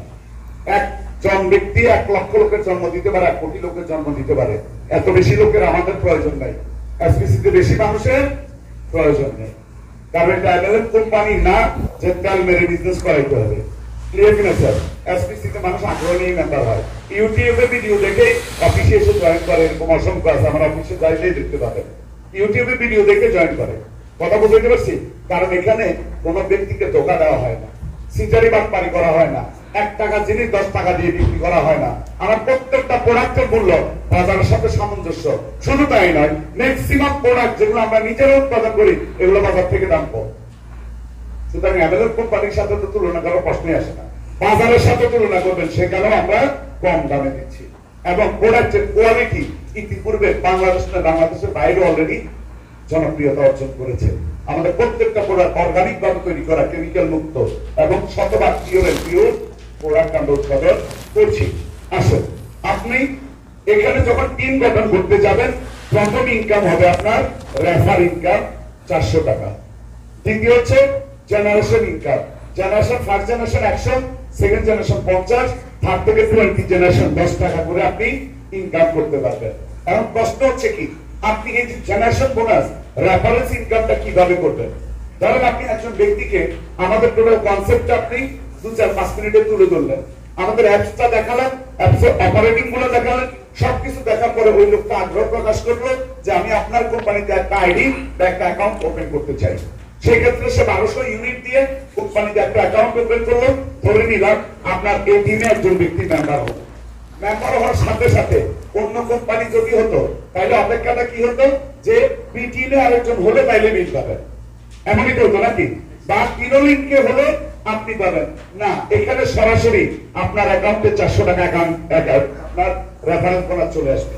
একজন ব্যক্তি 1 লক্ষ লোকের জন্ম দিতে পারে, 1 কোটি লোকের জন্ম দিতে পারে, এত বেশি লোকের আমাদের প্রয়োজন নাই। এসপিসি তে বেশি মানুষের প্রয়োজন নেই, কারণ এটা এমএলএম কোম্পানি না যে তেল মেরে বিজনেস করাইতে হবে। ক্লিয়ার কিনা স্যার? এসপিসি তে মানুষ আগ্রহ নিয়ে মেম্বার হয়। ইউটিউবে ভিডিও দেখে অফিসে এসে জয়েন করে, এরকম অসংখ্য আছে, আমার অফিসে যাইলেই দেখতে পাবেন। ইউটিউবে ভিডিও দেখে জয়েন করে। কথা বুঝতে পারছি? কারণ এখানে কোন ব্যক্তিকে ধোকা দেওয়া হয় না, সিটারি বাটপারি করা হয় না, 1 টাকা জিনিস 10 টাকা দিয়ে বিক্রি করা হয় না। আমার প্রত্যেকটা প্রোডাক্টের মূল্য বাজারের সাথে সামঞ্জস্য। শুধু তাই নয়, ম্যাক্সিমাম প্রোডাক্ট যেগুলো আমরা নিজেরা উৎপাদন করি এগুলো বাজার থেকে দাম কম। সুতরাং এমএলএম কোম্পানির সাথে তো তুলনা করার প্রশ্নই আসে না। বাজারের সাথে তুলনা করবেন, সেখানেও আমরা কম দামে দিচ্ছি। এবং প্রোডাক্টের কোয়ালিটি ইতিপূর্বে বাংলাদেশের বাইরে অলরেডি জনপ্রিয়তা অর্জন করেছে। আমাদের প্রত্যেকটা প্রোডাক্ট অর্গানিক ভাবে তৈরি করা, কেমিক্যাল মুক্ত এবং শতভাগ পিওর এন্ড পিওর প্রোডাক্ট আমরা উৎপাদন করছি। আসুন, আপনি এখানে যখন টিম গঠন করতে যাবেন, প্রথম ইনকাম হবে আপনার রেফার ইনকাম 400 টাকা। দ্বিতীয় হচ্ছে generation income. Generation first generation 100, second generation 50, third থেকে 20 জেনারেশন 10 টাকা করে আপনি ইনকাম করতে পারবেন। এখন প্রশ্ন হচ্ছে কি, আপনি এই যে জেনারেশন বোনাস রেফারেন্স ইনকামটা কিভাবে করবেন? ধরেন আপনি একজন ব্যক্তিকে আমাদের টোটাল কনসেপ্টটা আপনি 2-4-5 মিনিটে তুলে ধরলেন, আমাদের অ্যাপসটা দেখালেন, অ্যাপসের অপারেটিং গুলো দেখালেন, সবকিছু দেখার পরে ওই লোকটা আগ্রহ প্রকাশ করলো যে আমি আপনার কোম্পানিতে একটা আইডি বা একটা অ্যাকাউন্ট ওপেন করতে চাই। সেই ক্ষেত্রে সে 1200 ইউনিট দিয়ে কোম্পানিতে একটা অ্যাকাউন্ট ওপেন করলো। ধরে নিলাম আপনার এই টিমে একজন ব্যক্তি মেম্বার হলো। মেম্বার হওয়ার সাথে সাথে অন্য কোম্পানি যদি হতো তাহলে অপেক্ষাটা কি হতো, যে বি টিমে আরেকজন হলে তাইলে বিল পাবেন, এমনই তো হতো নাকি? বা কিনোলিনকে হলে আপনি পাবেন না, এখানে সরাসরি আপনার অ্যাকাউন্টে 400 টাকা অ্যাকাউন্ট আপনার রেফারেন্স বোনাস চলে আসবে।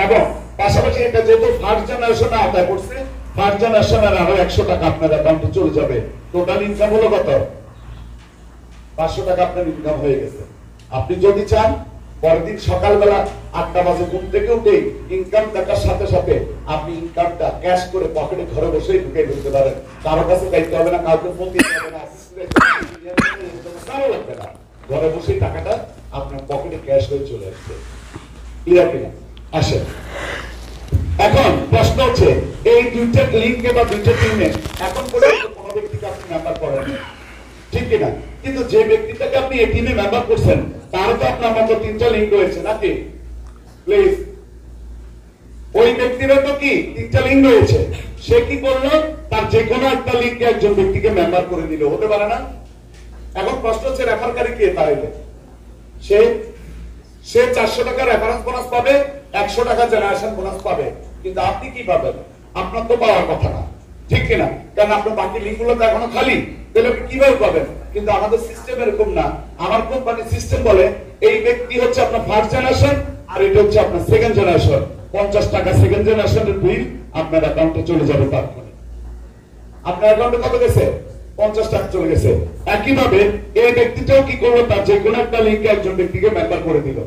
এবং পাশাপাশি এটা যেহেতু ফার্স্ট জেনারেশনে আদায় করছে, ফার্স্ট জেনারেশনের আরো 100 টাকা আপনার অ্যাকাউন্টে চলে যাবে। টোটাল ইনকাম হলো কত? 500 টাকা আপনার ইনকাম হয়ে গেছে। আপনি যদি চান পরের দিন সকালবেলা 8টা বাজে ঘুম থেকে উঠে ইনকাম দেখার সাথে সাথে আপনি ইনকামটা ক্যাশ করে পকেটে ঘরে বসেই ঢুকে দিতে পারেন। কারো কাছে যাইতে হবে না, কাউকে ফোন দিতে হবে না, কারো লাগবে না, ঘরে বসেই টাকাটা আপনার পকেটে ক্যাশ হয়ে চলে আসবে। ক্লিয়ার কিনা? আসেন, এখন প্রশ্ন হচ্ছে এই দুইটা লিঙ্কে বা দুইটা টিমে এখন পর্যন্ত কোনো ব্যক্তিকে আপনি মেম্বার করেন, ঠিক কিনা? কিন্তু যে ব্যক্তিটাকে আপনি এই টিমে মেম্বার করছেন তার তো আপনার মাত্র 3টা লিঙ্ক রয়েছে নাকি? প্লিজ, ওই ব্যক্তিরা তো কি 3টা লিঙ্ক রয়েছে, সে কি করলো? তার যে কোনো একটা লিঙ্কে একজন ব্যক্তিকে মেম্বার করে দিল, হতে পারে না? এখন প্রশ্ন হচ্ছে রেফারকারী কে? তাহলে সে 400 টাকা রেফারেন্স বোনাস পাবে, 100 টাকা জেনারেশন বোনাস পাবে। কিন্তু আপনি কি পাবেন? আপনার তো পাওয়ার কথা না, ঠিক কিনা? কারণ আপনার বাকি লিঙ্কগুলো তো এখনো খালি, তাহলে কিভাবে পাবেন? কিন্তু আমাদের সিস্টেম এরকম না। আমার কোম্পানির সিস্টেম বলে এই ব্যক্তি হচ্ছে আপনার ফার্স্ট জেনারেশন আর এটা হচ্ছে আপনার সেকেন্ড জেনারেশন। 50 টাকা সেকেন্ড জেনারেশনের বিল আপনার অ্যাকাউন্টে চলে যাবে। তারপরে আপনার অ্যাকাউন্টে কত গেছে? 50 টাকা চলে গেছে। একইভাবে এই ব্যক্তিটাও কি করলো? তার যে কোনো একটা লিঙ্কে একজন ব্যক্তিকে মেম্বার করে দিল।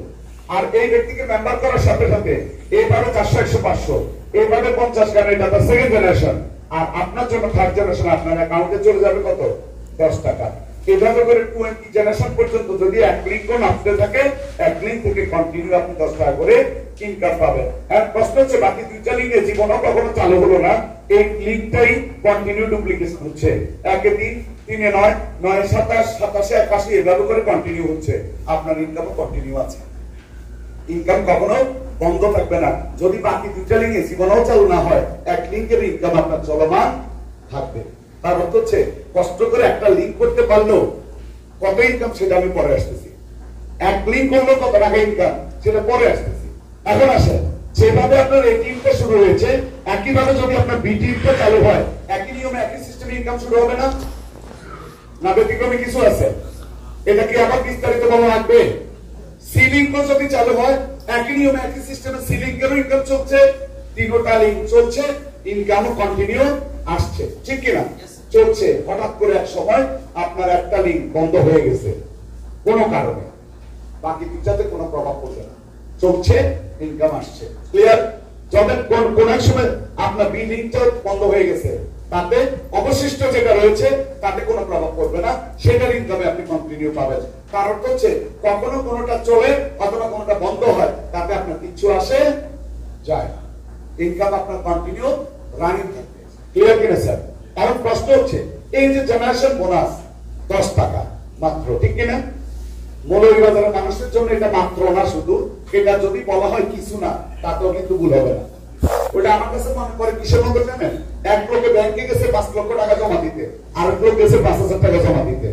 আর এই ব্যক্তিকে মেম্বার করার সাথে সাথে এইভাবে 400, 100, 500, এইভাবে 50, কারণ এটা তার সেকেন্ড জেনারেশন। আর আপনার জন্য থার্ড জেনারেশন আপনার অ্যাকাউন্টে চলে যাবে কত? 10 টাকা। এভাবে করে 20 জেনারেশন পর্যন্ত যদি এক লিঙ্ক নামতে থাকে, এক লিঙ্ক থেকে কন্টিনিউ আপনি 10 টাকা করে ইনকাম পাবেন। আর প্রশ্ন হচ্ছে বাকি 2টা লিঙ্কে জীবনও কখনো চালু হলো না, এই লিঙ্কটাই কন্টিনিউ ডুপ্লিকেশন হচ্ছে। 1 এ 3, 3 এ 9, 9 এ 27, 27 এ 81, এভাবে করে কন্টিনিউ হচ্ছে। আপনার ইনকামও কন্টিনিউ আছে। ইনকাম কখনো বন্ধ থাকবে না। যদি বাকি 2টা লিঙ্কে জীবনও চালু না হয়, এক লিঙ্কের ইনকাম আপনার চলমান থাকবে। তার অর্থ হচ্ছে কষ্ট করে একটা লিঙ্ক করতে পারলো কত ইনকাম সেটা আমি পরে আসতেছি। এক লিঙ্ক করলো কত টাকা ইনকাম সেটা পরে আসতেছি। এখন আসে যেভাবে আপনার এই টিমটা শুরু হয়েছে, একইভাবে যদি আপনার বি টিমটা চালু হয়, একই নিয়মে একই সিস্টেমে ইনকাম শুরু হবে না? না ব্যতিক্রমে কিছু আছে? এটা কি আবার বিস্তারিত বলা লাগবে? সি লিঙ্ক যদি চালু হয়, একই নিয়মে একই সিস্টেমে সি লিঙ্কেরও ইনকাম চলছে, 3টা লিঙ্ক চলছে, ইনকামও কন্টিনিউ আসছে, ঠিক কিনা? চলছে। হঠাৎ করে এক সময় আপনার একটা লিঙ্ক বন্ধ হয়ে গেছে কোনো কারণে, বাকি 2টাতে কোনো প্রভাব পড়বে না, চলছে, ইনকাম আসছে। ক্লিয়ার? যখন কোন এক সময় আপনার বি লিঙ্কটা বন্ধ হয়ে গেছে, তাতে অবশিষ্ট যেটা রয়েছে তাতে কোনো প্রভাব পড়বে না, সেটার ইনকামে আপনি কন্টিনিউ পাবেন। তার অর্থ হচ্ছে কখনো কোনোটা চলে অথবা কোনোটা বন্ধ হয়, তাতে আপনার কিচ্ছু আসে যায় না। ইনকাম আপনার কন্টিনিউ রানিং থাকবে। ক্লিয়ার কিনা স্যার? এখন প্রশ্ন হচ্ছে এই যে জেনারেশন বোনাস 10 টাকা মাত্র, ঠিক কিনা? মৌলভীবাজারের মানুষের জন্য এটা মাত্র না, শুধু এটা যদি বলা হয় কিছু না তাতেও কিন্তু ভুল হবে না। ওটা আমার কাছে মনে করে কিসের মতো জানেন, এক লোকে ব্যাংকে গেছে 5 লক্ষ টাকা জমা দিতে, আরেক লোক গেছে 5,000 টাকা জমা দিতে।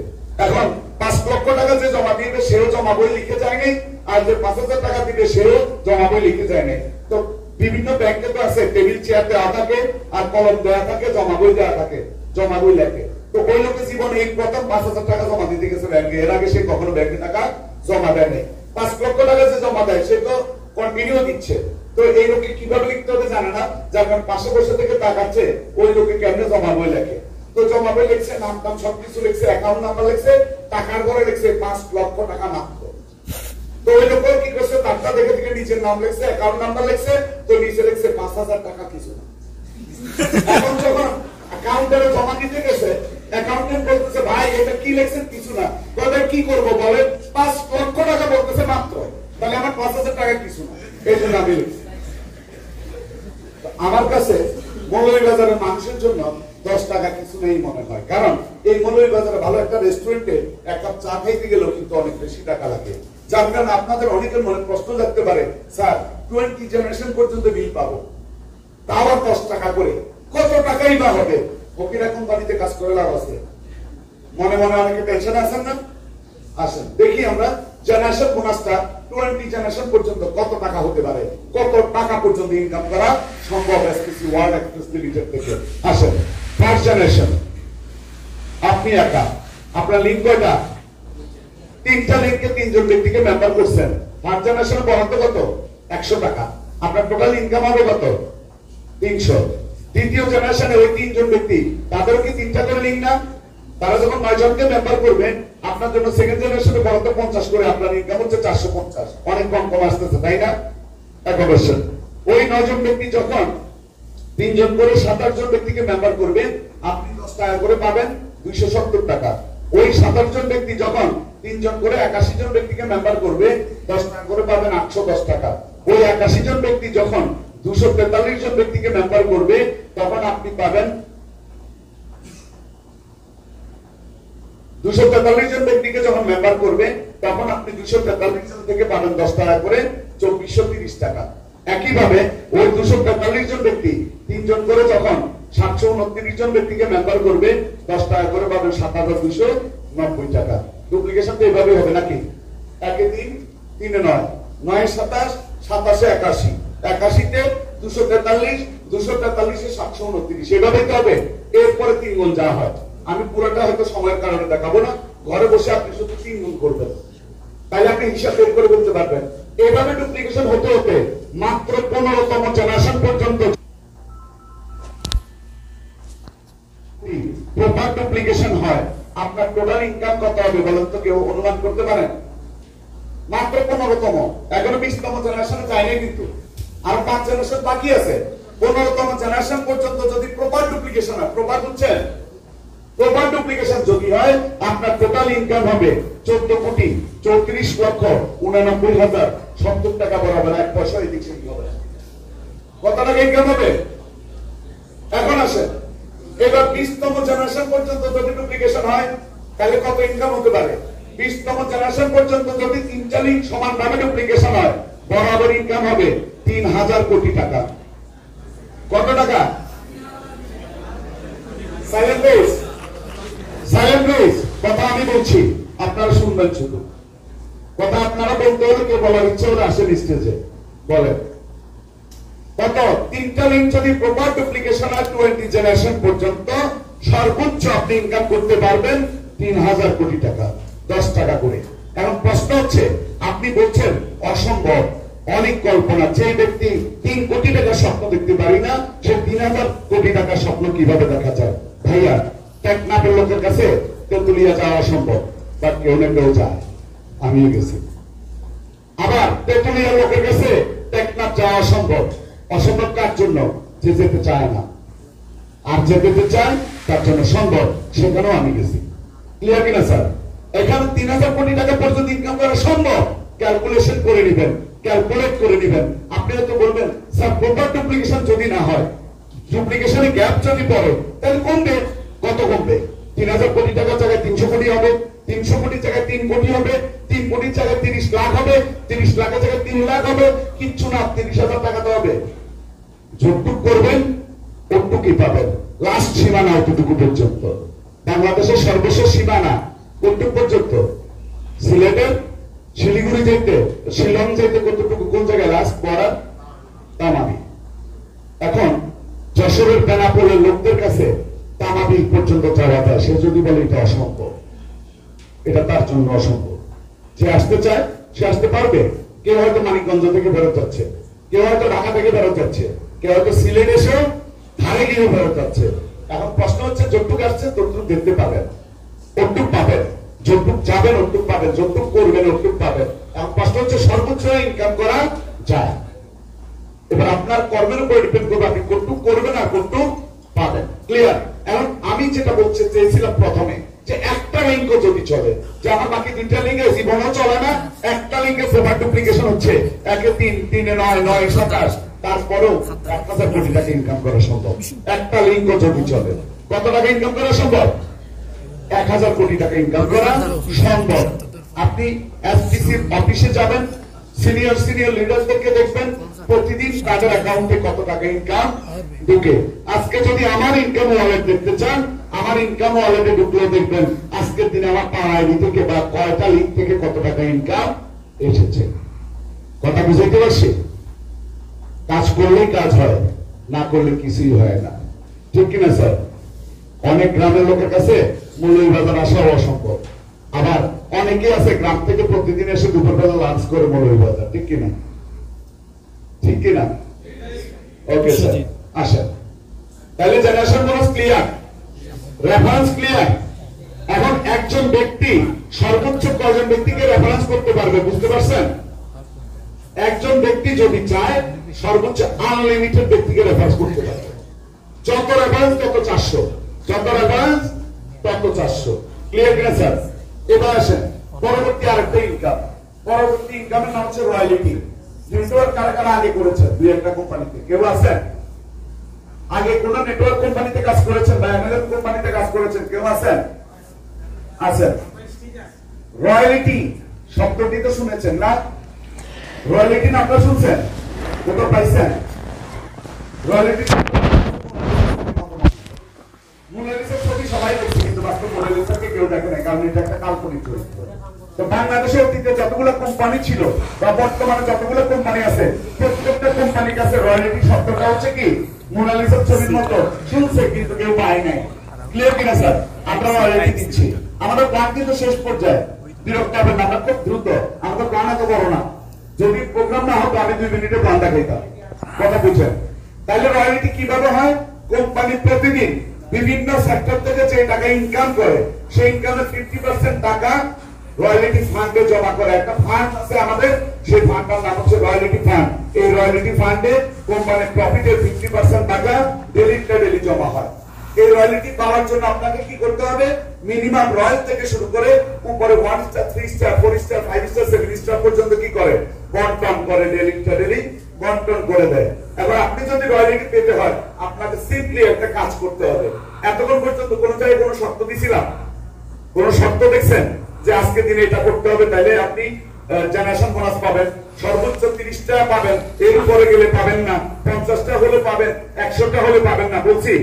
এখন 5 লক্ষ টাকা যে জমা দিবে সেও জমা বই লিখে যায়নি, আর যে 5,000 টাকা দিবে সেও জমা বই লিখে যায়নি। তো বিভিন্ন ব্যাংকে তো আছে টেবিল চেয়ার দেওয়া থাকে আর কলম দেওয়া থাকে, জমা বই দেওয়া থাকে, জমা বই লেখে। তো ওই লোকের জীবনে এই প্রথম 5,000 টাকা জমা দিতে গেছে ব্যাংকে, এর আগে সে কখনো ব্যাংকে টাকা জমা দেয় নাই। 5 লক্ষ টাকা যে জমা দেয় সে তো কন্টিনিউ দিচ্ছে। তো এই লোকে কিভাবে লিখতে হবে জানে না, যার কারণে পাশে বসে থেকে তাকাচ্ছে ওই লোকে কেমনে জমা বই লেখে। তো জমা বই লিখছে, নাম টাম সবকিছু লিখছে, অ্যাকাউন্ট নাম্বার লিখছে, টাকার ঘরে লিখছে 5 লক্ষ টাকা মাত্র। তো ওই লোক কি করছে, তারটা দেখে দেখে নিচের নাম লিখছে, অ্যাকাউন্ট নাম্বার লিখছে, তো নিচে লিখছে 5,000 টাকা কিছু না। এখন যখন অ্যাকাউন্টে জমা দিতে গেছে, অ্যাকাউন্টেন্ট বলতেছে ভাই এটা কি লিখছেন কিছু না, তবে কি করব বলেন, 5 লক্ষ টাকা বলতেছে মাত্র, তাহলে আমার 5,000 টাকা কিছু না, এই জন্য আমি লিখছি। আমার কাছে মৌলভীবাজারের মানুষের জন্য 10 টাকা কিছু নেই মনে হয়, কারণ এই মৌলভীবাজারে ভালো একটা রেস্টুরেন্টে এক কাপ চা খাইতে গেলেও কিন্তু অনেক বেশি টাকা লাগে। যার কারণে আপনাদের অনেকের মনে প্রশ্ন থাকতে পারে, স্যার 20 জেনারেশন পর্যন্ত বিল পাবো, তাও 10 টাকা করে, কত টাকাই বা হবে? ফকিরা কোম্পানিতে কাজ করে লাভ আছে? মনে মনে অনেকে টেনশন আছেন না? আসেন দেখি আমরা জেনারেশন বোনাসটা 20 জেনারেশন পর্যন্ত কত টাকা হতে পারে, কত টাকা পর্যন্ত ইনকাম করা সম্ভব এসপিসি ওয়ার্ল্ড এক্সপ্রেস লিমিটেড থেকে। আসেন ফার্স্ট জেনারেশন, আপনি একা, আপনার লিঙ্ক কয়টা? 3টা লিঙ্কে 3 জন ব্যক্তিকে মেম্বার করছেন। ফার্স্ট জেনারেশন বরাদ্দ কত? 100 টাকা। আপনার টোটাল ইনকাম হবে কত? 300। দ্বিতীয় জেনারেশনে ওই 3 জন ব্যক্তি, তাদেরও কি 3টা করে লিঙ্ক না? তারা যখন 9 জনকে মেম্বার করবেন, আপনার জন্য সেকেন্ড জেনারেশনে বরাদ্দ 50 করে, আপনার ইনকাম হচ্ছে 450, অনেক কম কম আসতেছে, তাই না? অ্যাকোমোডেশন ওই 9 জন ব্যক্তি যখন 3 জন করে 27 জন ব্যক্তিকে মেম্বার করবে, আপনি 10 টাকা করে পাবেন, 270 টাকা। ওই 27 জন ব্যক্তি যখন 3 জন করে 81 জন ব্যক্তিকে মেম্বার করবে, 10 টাকা করে পাবেন, 810 টাকা। ওই 81 জন ব্যক্তি যখন 243 জন ব্যক্তিকে মেম্বার করবে, তখন আপনি পাবেন 243 জন ব্যক্তিকে যখন মেম্বার করবে, তখন আপনি 243 জন থেকে পাবেন 10 টাকা করে, 2430 টাকা। একইভাবে ওই 243 জন ব্যক্তি 3 জন করে যখন 729 জন ব্যক্তিকে মেম্বার করবে, 10 টাকা করে পাবেন 7290 টাকা। ডুপ্লিকেশন তো এভাবে হবে নাকি? 1 এ 3, 3 এ 9, 9 এ 27, 27 এ 81, 81 তে 243, 243 এ 729, এভাবেই তো হবে। এরপরে 3 গুণ যা হয়, আমি পুরোটা হয়তো সময়ের কারণে দেখাবো না, ঘরে বসে আপনি শুধু 3 গুণ করবেন, তাহলে আপনি হিসাব বের করে বলতে পারবেন। এভাবে ডুপ্লিকেশন হতে হতে মাত্র 15তম জেনারেশন পর্যন্ত প্রপার ডুপ্লিকেশন হয়। আপনার টোটাল ইনকাম কত হবে বলেন তো, কেউ অনুমান করতে পারেন? মাত্র 15তম, এখনো 20তম জেনারেশনে যায়নি, কিন্তু আর 5 জেনারেশন বাকি আছে। 15তম জেনারেশন পর্যন্ত যদি প্রপার ডুপ্লিকেশন হয়, প্রপার বুঝছেন? প্রপার ডুপ্লিকেশন যদি হয়, আপনার টোটাল ইনকাম হবে 14,34,89,070 টাকা বরাবর, 1 পয়সা এদিক সেদিক হবে। কত টাকা ইনকাম হবে? এখন আসেন, এবার 20তম জেনারেশন পর্যন্ত যদি ডুপ্লিকেশন হয়, তাহলে কত ইনকাম হতে পারে? 20তম জেনারেশন পর্যন্ত যদি 3টা লিঙ্ক সমানভাবে ডুপ্লিকেশন হয়, বরাবর ইনকাম হবে 3000 কোটি টাকা। কত টাকা? Silent please, silent please. কথা আমি বলছি, আপনারা শুনবেন শুধু। কথা আপনারা বলতে হলে, কে বলার ইচ্ছে হলে আসেন স্টেজে বলেন। কত? 3টা লিঙ্ক যদি প্রপার ডুপ্লিকেশন হয় 20 জেনারেশন পর্যন্ত, সর্বোচ্চ আপনি ইনকাম করতে পারবেন 3000 কোটি টাকা, 10 টাকা করে। এখন প্রশ্ন হচ্ছে, আপনি বলছেন অসম্ভব, অনেক কল্পনা, যে ব্যক্তি 3 কোটি টাকার স্বপ্ন দেখতে পারি না, সে 3000 কোটি টাকার স্বপ্ন কিভাবে দেখা যায়? ভাইয়া, টেকনাফের লোকের কাছে তেতুলিয়া যাওয়া অসম্ভব, বাট কেউ না কেউ যায়, আমিও গেছি। আবার তেতুলিয়ার লোকের কাছে টেকনাফ যাওয়া অসম্ভব। অসম্ভব কার জন্য? যে যেতে চায় না, আর যে যেতে চায় তার জন্য সম্ভব, সেখানেও আমি গেছি। ক্লিয়ার কিনা স্যার? এখানে 3000 কোটি টাকা পর্যন্ত ইনকাম করা সম্ভব। ক্যালকুলেশন করে নিবেন, ক্যালকুলেট করে নিবেন। আপনি হয়তো বলবেন স্যার প্রপার ডুপ্লিকেশন যদি না হয়, ডুপ্লিকেশনে গ্যাপ যদি পড়ে, তাহলে কমবে। কত কমবে? 3000 কোটি টাকার জায়গায় 300 কোটি হবে, 300 কোটির জায়গায় 3 কোটি হবে, 3 কোটির জায়গায় 30 লাখ হবে, 30 লাখের জায়গায় 3 লাখ হবে, কিচ্ছু না, 30,000 টাকা তো হবে। যতটুক করবেন ওটুকুই পাবেন, লাস্ট সীমানা অতটুকু পর্যন্ত। বাংলাদেশের সর্বশেষ সীমানা কতটুকু পর্যন্ত? সিলেটের শিলিগুড়ি যাইতে, শিলং যাইতে কতটুকু, কোন জায়গায় লাস্ট বর্ডার? তামাবি। এখন যশোরের বেনাপোলের লোকদের কাছে তামাবি পর্যন্ত যাওয়া যায়, সে যদি বলে এটা অসম্ভব, এটা তার জন্য অসম্ভব। যে আসতে চায় সে আসতে পারবে। কেউ হয়তো মানিকগঞ্জ থেকে বেরোতে যাচ্ছে, কেউ হয়তো ঢাকা থেকে বেরোতে যাচ্ছে, কেউ হয়তো সিলেট এসেও ধারে গিয়ে বেরোতে যাচ্ছে। এখন প্রশ্ন হচ্ছে যতটুকু আসছে ততটুকু দেখতে পাবেন, ওটুক পাবেন, যতটুক যাবেন ওটুক পাবেন, যতটুক করবেন ওটুক পাবেন। এখন প্রশ্ন হচ্ছে সর্বোচ্চ ইনকাম করা যায়। এবার আপনার কর্মের উপর ডিপেন্ড করবে, আপনি কতটুক করবেন আর কতটুক পাবেন। ক্লিয়ার? এখন আমি যেটা বলতে চেয়েছিলাম প্রথমে, যে একটা লিঙ্ক যদি চলে, যে আমার বাকি 2টা লিঙ্কে জীবনও চলে না, একটা লিঙ্কে প্রপার ডুপ্লিকেশন হচ্ছে, 1 3 3 9 9 27, তারপরেও 1000 কোটি টাকা ইনকাম করা সম্ভব। একটা লিঙ্ক যদি চলে, কত টাকা ইনকাম করা সম্ভব? 1000 কোটি টাকা ইনকাম করা সম্ভব। আপনি এসপিসির অফিসে যাবেন, সিনিয়র লিডারদেরকে দেখবেন প্রতিদিন তাদের অ্যাকাউন্টে কত টাকা ইনকাম ঢুকে। আজকে যদি আমার ইনকাম ওয়ালেট দেখতে চান, আমার ইনকাম ওয়ালেটে ঢুকলে দেখবেন আজকের দিনে আমার পাড়া আইডি থেকে বা কয়টা লিঙ্ক থেকে কত টাকা ইনকাম এসেছে। কথা বুঝাইতে পারছি? কাজ করলেই কাজ হয়, না করলে কিছুই হয় না, ঠিক কিনা স্যার? অনেক গ্রামের লোকের কাছে মৌলভীবাজার আসাও অসম্ভব। আবার অনেকে আছে গ্রাম থেকে প্রতিদিন এসে দুপুরবেলা লাঞ্চ করে মৌলভীবাজার, ঠিক কিনা? ঠিক কিনা? ওকে স্যার, আসেন। তাহলে generation bonus clear, reference clear. এখন একজন ব্যক্তি সর্বোচ্চ কয়জন ব্যক্তিকে রেফারেন্স করতে পারবে, বুঝতে পারছেন? একজন ব্যক্তি যদি চায় সর্বোচ্চ আনলিমিটেড ব্যক্তিকে রেফারেন্স করতে পারবে। যত রেফারেন্স তত 400, যত রেফারেন্স তত 400। ক্লিয়ার কিনা স্যার? এবার আসেন পরবর্তী আরেকটা ইনকাম। পরবর্তী ইনকামের নাম হচ্ছে রয়্যালিটি। নেটওয়ার্ক কারা কারা আগে করেছেন? 2-1টা কোম্পানিতে কেউ আছেন? আগে কোন নেটওয়ার্ক কোম্পানিতে কাজ করেছেন বা এমএলএম কোম্পানিতে কাজ করেছেন? কেউ আছেন? আছেন? রয়্যালিটি শব্দটি তো শুনেছেন না? রয়্যালিটি নামটা শুনছেন? কোথাও পাইছেন? রয়্যালিটি মোনালিসার ছবি সবাই দেখছে, কিন্তু বাস্তব মোনালিসাকে কেউ দেখে না, কারণ এটা একটা কাল্পনিক চরিত্র। তো বাংলাদেশের অতীতে যতগুলো কোম্পানি ছিল বা বর্তমানে যতগুলো কোম্পানি আছে, প্রত্যেকটা কোম্পানির কাছে রয়্যালিটি শব্দটা হচ্ছে কি মোনালিসার ছবির মতো শুনছে, কিন্তু কেউ পায় নাই। ক্লিয়ার কিনা স্যার? আমরা রয়্যালিটি দিচ্ছি। আমাদের প্ল্যান কিন্তু শেষ পর্যায়ে, বিরক্ত হবেন না, আমরা খুব দ্রুত, আমাদের প্ল্যান এত বড় না। যদি প্রোগ্রাম না হতো আমি 2 মিনিটে প্ল্যান দেখাইতাম। কথা বুঝছেন? তাহলে রয়্যালিটি কিভাবে হয়? কোম্পানি প্রতিদিন বিভিন্ন সেক্টর থেকে যে টাকা ইনকাম করে, সেই ইনকামের 50% টাকা রয়্যালিটি ফান্ডে জমা করে। একটা ফান্ড আছে আমাদের, সেই ফান্ডটার নাম হচ্ছে রয়্যালিটি ফান্ড। এই রয়্যালিটি ফান্ডে কোম্পানির প্রফিটের 50% টাকা ডেলি জমা হয়। এই রয়্যালিটি পাওয়ার জন্য আপনাকে কি করতে হবে? মিনিমাম রয়্যাল থেকে শুরু করে উপরে 1 star, 3 star, 4 star, 5 star, 7 star পর্যন্ত কি করে? বন্টন করে, ডেলি বন্টন করে দেয়। এবার আপনি যদি রয়্যালিটি পেতে হয়, আপনাকে সিম্পলি একটা কাজ করতে হবে। এতক্ষণ পর্যন্ত কোন জায়গায় কোনো শর্ত দিছিলাম? কোন শর্ত দেখছেন যে আজকে দিনে এটা করতে হবে, তাহলে আপনি জেনারেশন বোনাস পাবেন? সর্বোচ্চ 30টা পাবেন, এর উপরে গেলে পাবেন না। 50টা হলে পাবেন, 100টা হলে পাবেন না। বলছি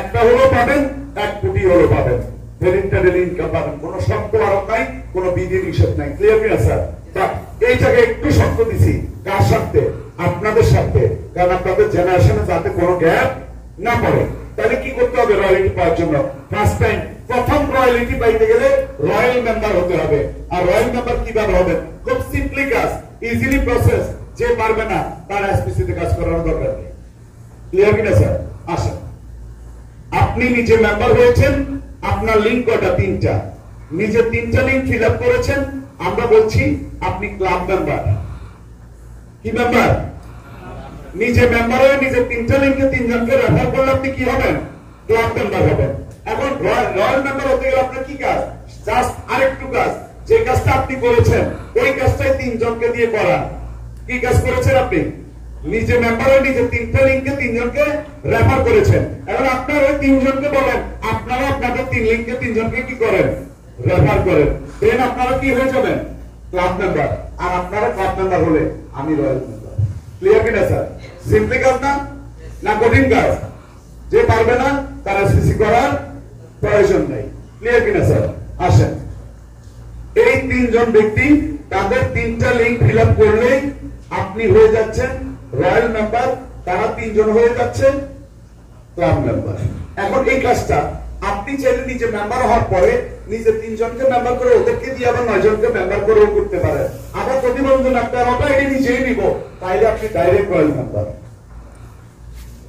একটা হলো পাবেন, 1 কোটি হলো পাবেন, ডেলি ইনকাম পাবেন। কোন শর্ত আরোপ নাই, কোন বিধি নিষেধ নাই। ক্লিয়ার কিনা স্যার? এই জায়গায় একটু শর্ত দিছি, কার স্বার্থে? আপনাদের স্বার্থে, কারণ আপনাদের জেনারেশনে যাতে কোনো গ্যাপ না পড়ে। তাহলে কি করতে হবে রয়্যালিটি পাওয়ার জন্য? ফার্স্ট টাইম প্রথম রয়্যালিটি পাইতে গেলে রয়্যাল মেম্বার হতে হবে। আর রয়্যাল মেম্বার কিভাবে হবে? খুব সিম্পলি কাজ, ইজিলি প্রসেস। যে পারবে না তার এসপিসি তে কাজ করার দরকার নেই। ক্লিয়ার কিনা স্যার? আসেন, আপনি নিজে মেম্বার হয়েছেন, আপনার লিঙ্ক কয়টা? 3টা। নিজে 3টা লিঙ্ক ফিল আপ করেছেন, আমরা বলছি আপনি ক্লাব মেম্বার। কি মেম্বার? নিজে মেম্বার হয়ে নিজে 3টা লিঙ্কে 3 জনকে রেফার করলে আপনি কি হবেন? ক্লাব মেম্বার হবেন। এখন রয়্যাল মেম্বার হতে গেলে আপনার কি কাজ? জাস্ট আরেকটু কাজ, যে কাজটা আপনি করেছেন ওই কাজটাই 3 জনকে দিয়ে করা। কি কাজ করেছেন আপনি? নিজে মেম্বার হয়ে নিজে 3টা লিঙ্কে 3 জনকে রেফার করেছেন। এখন আপনারা ওই 3 জনকে বলেন আপনারা আপনাদের 3 লিঙ্কে 3 জনকে কি করেন, রেফার করেন, দেন আপনারা কি হয়ে যাবেন, ক্লাব মেম্বার। আর আপনারা ক্লাব মেম্বার হলে আমি রয়্যাল মেম্বার। ক্লিয়ার কিনা স্যার? সিম্পলি কাজ না, না কঠিন কাজ? যে পারবে না তারা সিসি করার প্রয়োজন নেই। ক্লিয়ার কিনা স্যার? আসেন, এই 3 জন ব্যক্তি তাদের 3টা লিঙ্ক ফিল আপ করলেই আপনি হয়ে যাচ্ছেন রয়্যাল মেম্বার, তারা 3 জন হয়ে যাচ্ছেন ক্লাব মেম্বার। এখন এই কাজটা আপনি চাইলে নিজে মেম্বার হওয়ার পরে নিজে 3 জনকে মেম্বার করে ওদেরকে দিয়ে আবার 9 জনকে মেম্বার করেও করতে পারেন। আবার যদি বলছেন আপনার ওটা আইডি নিজেই নিব, তাইলে আপনি ডাইরেক্ট রয়্যাল মেম্বার।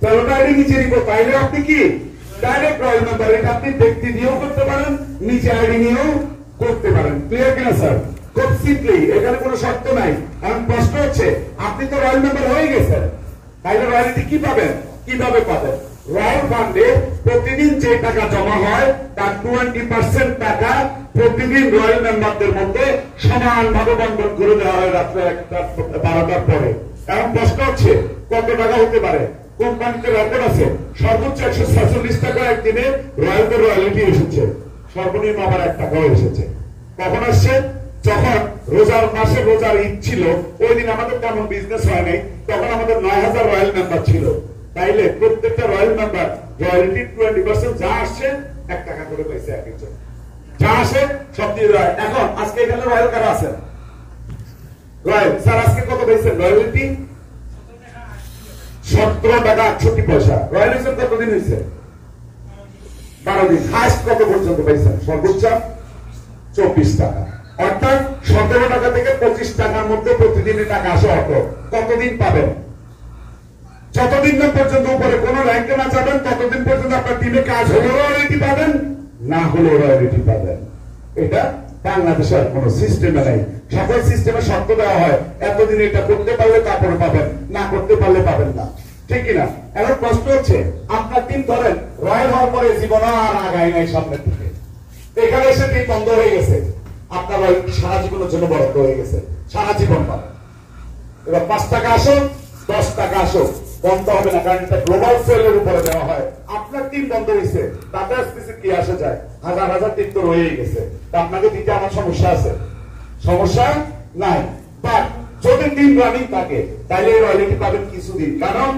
তেরোটা আইডি নিচে নিব, তাইলে আপনি কি ডাইরেক্ট রয়্যাল মেম্বার। এটা আপনি ব্যক্তি দিয়েও করতে পারেন, নিচে আইডি নিয়েও করতে পারেন। ক্লিয়ার কিনা স্যার? খুব সিম্পলি, এখানে কোনো শর্ত নাই। এখন প্রশ্ন হচ্ছে আপনি তো রয়্যাল মেম্বার হয়ে গেছেন, তাইলে রয়্যালিটি কি পাবেন, কিভাবে পাবেন? রয়্যাল ফান্ডে প্রতিদিন যে টাকা জমা হয় তার 20% টাকা প্রতিদিন রয়্যাল মেম্বারদের মধ্যে সমানভাবে বন্টন করে দেওয়া হয় রাত্রে 12টার পরে। এখন প্রশ্ন হচ্ছে কত টাকা হতে পারে? কোম্পানিতে রেকর্ড আছে সর্বোচ্চ 146 টাকা একদিনে রয়্যালদের রয়্যালিটি এসেছে, সর্বনিম্ন আবার 1 টাকাও এসেছে। কখন আসছে? যখন রোজার মাসে, রোজার ঈদ ছিল, ওই দিন আমাদের তেমন বিজনেস হয় নাই, তখন আমাদের 9000 রয়্যাল মেম্বার ছিল। তাইলে প্রত্যেকটা রয়্যাল মেম্বার রয়্যালিটি 20% যা আসছে 1 টাকা করে পাইছে এক একজন, যা আসে সব দিয়ে দেয়। এখন আজকে এখানে রয়্যাল কারা আছেন? রয়্যাল স্যার আজকে কত পাইছেন রয়্যালিটি? 17 টাকা 68 পয়সা। রয়্যালিটি কতদিন হয়েছে? 12 দিন। হাইস্ট কত পর্যন্ত পাইছেন? সর্বোচ্চ 24 টাকা। অর্থাৎ 17 টাকা থেকে 25 টাকার মধ্যে প্রতিদিনের টাকা আসে। অত কতদিন পাবেন? যতদিন না পর্যন্ত উপরে কোন র্যাঙ্কে না যাবেন ততদিন পর্যন্ত আপনার টিমে কাজ হলেও রয়্যালিটি পাবেন, না হলেও রয়্যালিটি পাবেন। এটা বাংলাদেশের কোন সিস্টেমে নাই। সকল সিস্টেমে শর্ত দেওয়া হয় এতদিন এটা করতে পারলে তারপরে পাবেন, না করতে পারলে পাবেন না, ঠিক কিনা? এখন প্রশ্ন হচ্ছে আপনার টিম ধরেন রয়্যাল হওয়ার পরে জীবন আর আগায় নাই সামনের দিকে, এখানে এসে টিম বন্ধ হয়ে গেছে, আপনার সারা জীবনের জন্য বরাদ্দ হয়ে গেছে, সারা জীবন পাবেন। এবার 5 টাকা আসো 10 টাকা আসো বন্ধ হবে না, কারণ এটা গ্লোবাল সেলের উপরে দেওয়া হয়। আপনার টিম বন্ধ হয়েছে, টাটা স্পেসিফিক কি আসে যায়, হাজার হাজার টিম তো রয়েই গেছে, তা আপনাকে দিতে আমার সমস্যা আছে? সমস্যা নাই। বাট যদি টিম রানিং থাকে তাহলে এই রয়্যালিটি পাবেন কিছুদিন। কারণ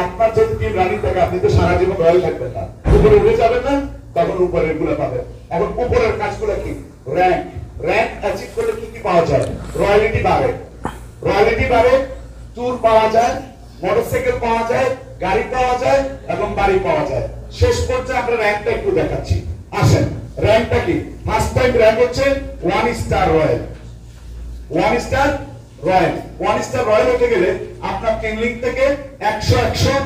আপনার যদি টিম রানিং থাকে আপনি তো সারা জীবন রয়্যাল থাকবেন না, উপরে উঠে যাবেন না, তখন উপরের গুলো পাবেন। এখন উপরের কাজগুলো কি? র্যাঙ্ক। র্যাঙ্ক অ্যাচিভ করলে কি কি পাওয়া যায়? রয়্যালিটি বাড়ে, রয়্যালিটি বাড়ে, ট্যুর পাওয়া যায়, মোটরসাইকেল পাওয়া যায়, গাড়ি পাওয়া যায় এবং বাড়ি পাওয়া যায়। শেষ পর্যায়ে আমরা র্যাঙ্কটা একটু দেখাচ্ছি, আসেন। র্যাঙ্কটা কি? ফার্স্ট টাইম র্যাঙ্ক হচ্ছে 1 star royal. 1 star royal, 1 star royal হতে গেলে আপনার 3 লিঙ্ক থেকে 100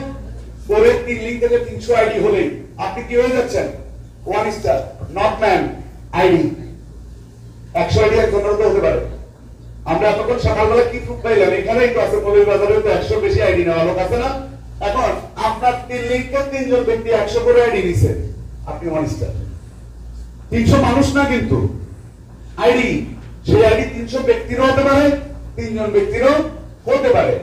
করে 3 লিঙ্ক থেকে 300 আইডি হলেই আপনি কি হয়ে যাচ্ছেন? 1 star. Not man ID 100 ID একজনের তো হতে পারে। আমরা এতক্ষণ সকালবেলা কি প্রুফ পাইলাম? এখানেই তো আছে মৌলভী বাজারে তো 100 বেশি আইডি নেওয়া লোক আছে না? এখন আপনার 3 লিঙ্কে 3 জন ব্যক্তি 100 করে আইডি নিছে, আপনি 1 স্টার। 300 মানুষ না কিন্তু আইডি, সেই আইডি 300 ব্যক্তিরও হতে পারে, 3 জন ব্যক্তিরও হতে পারে।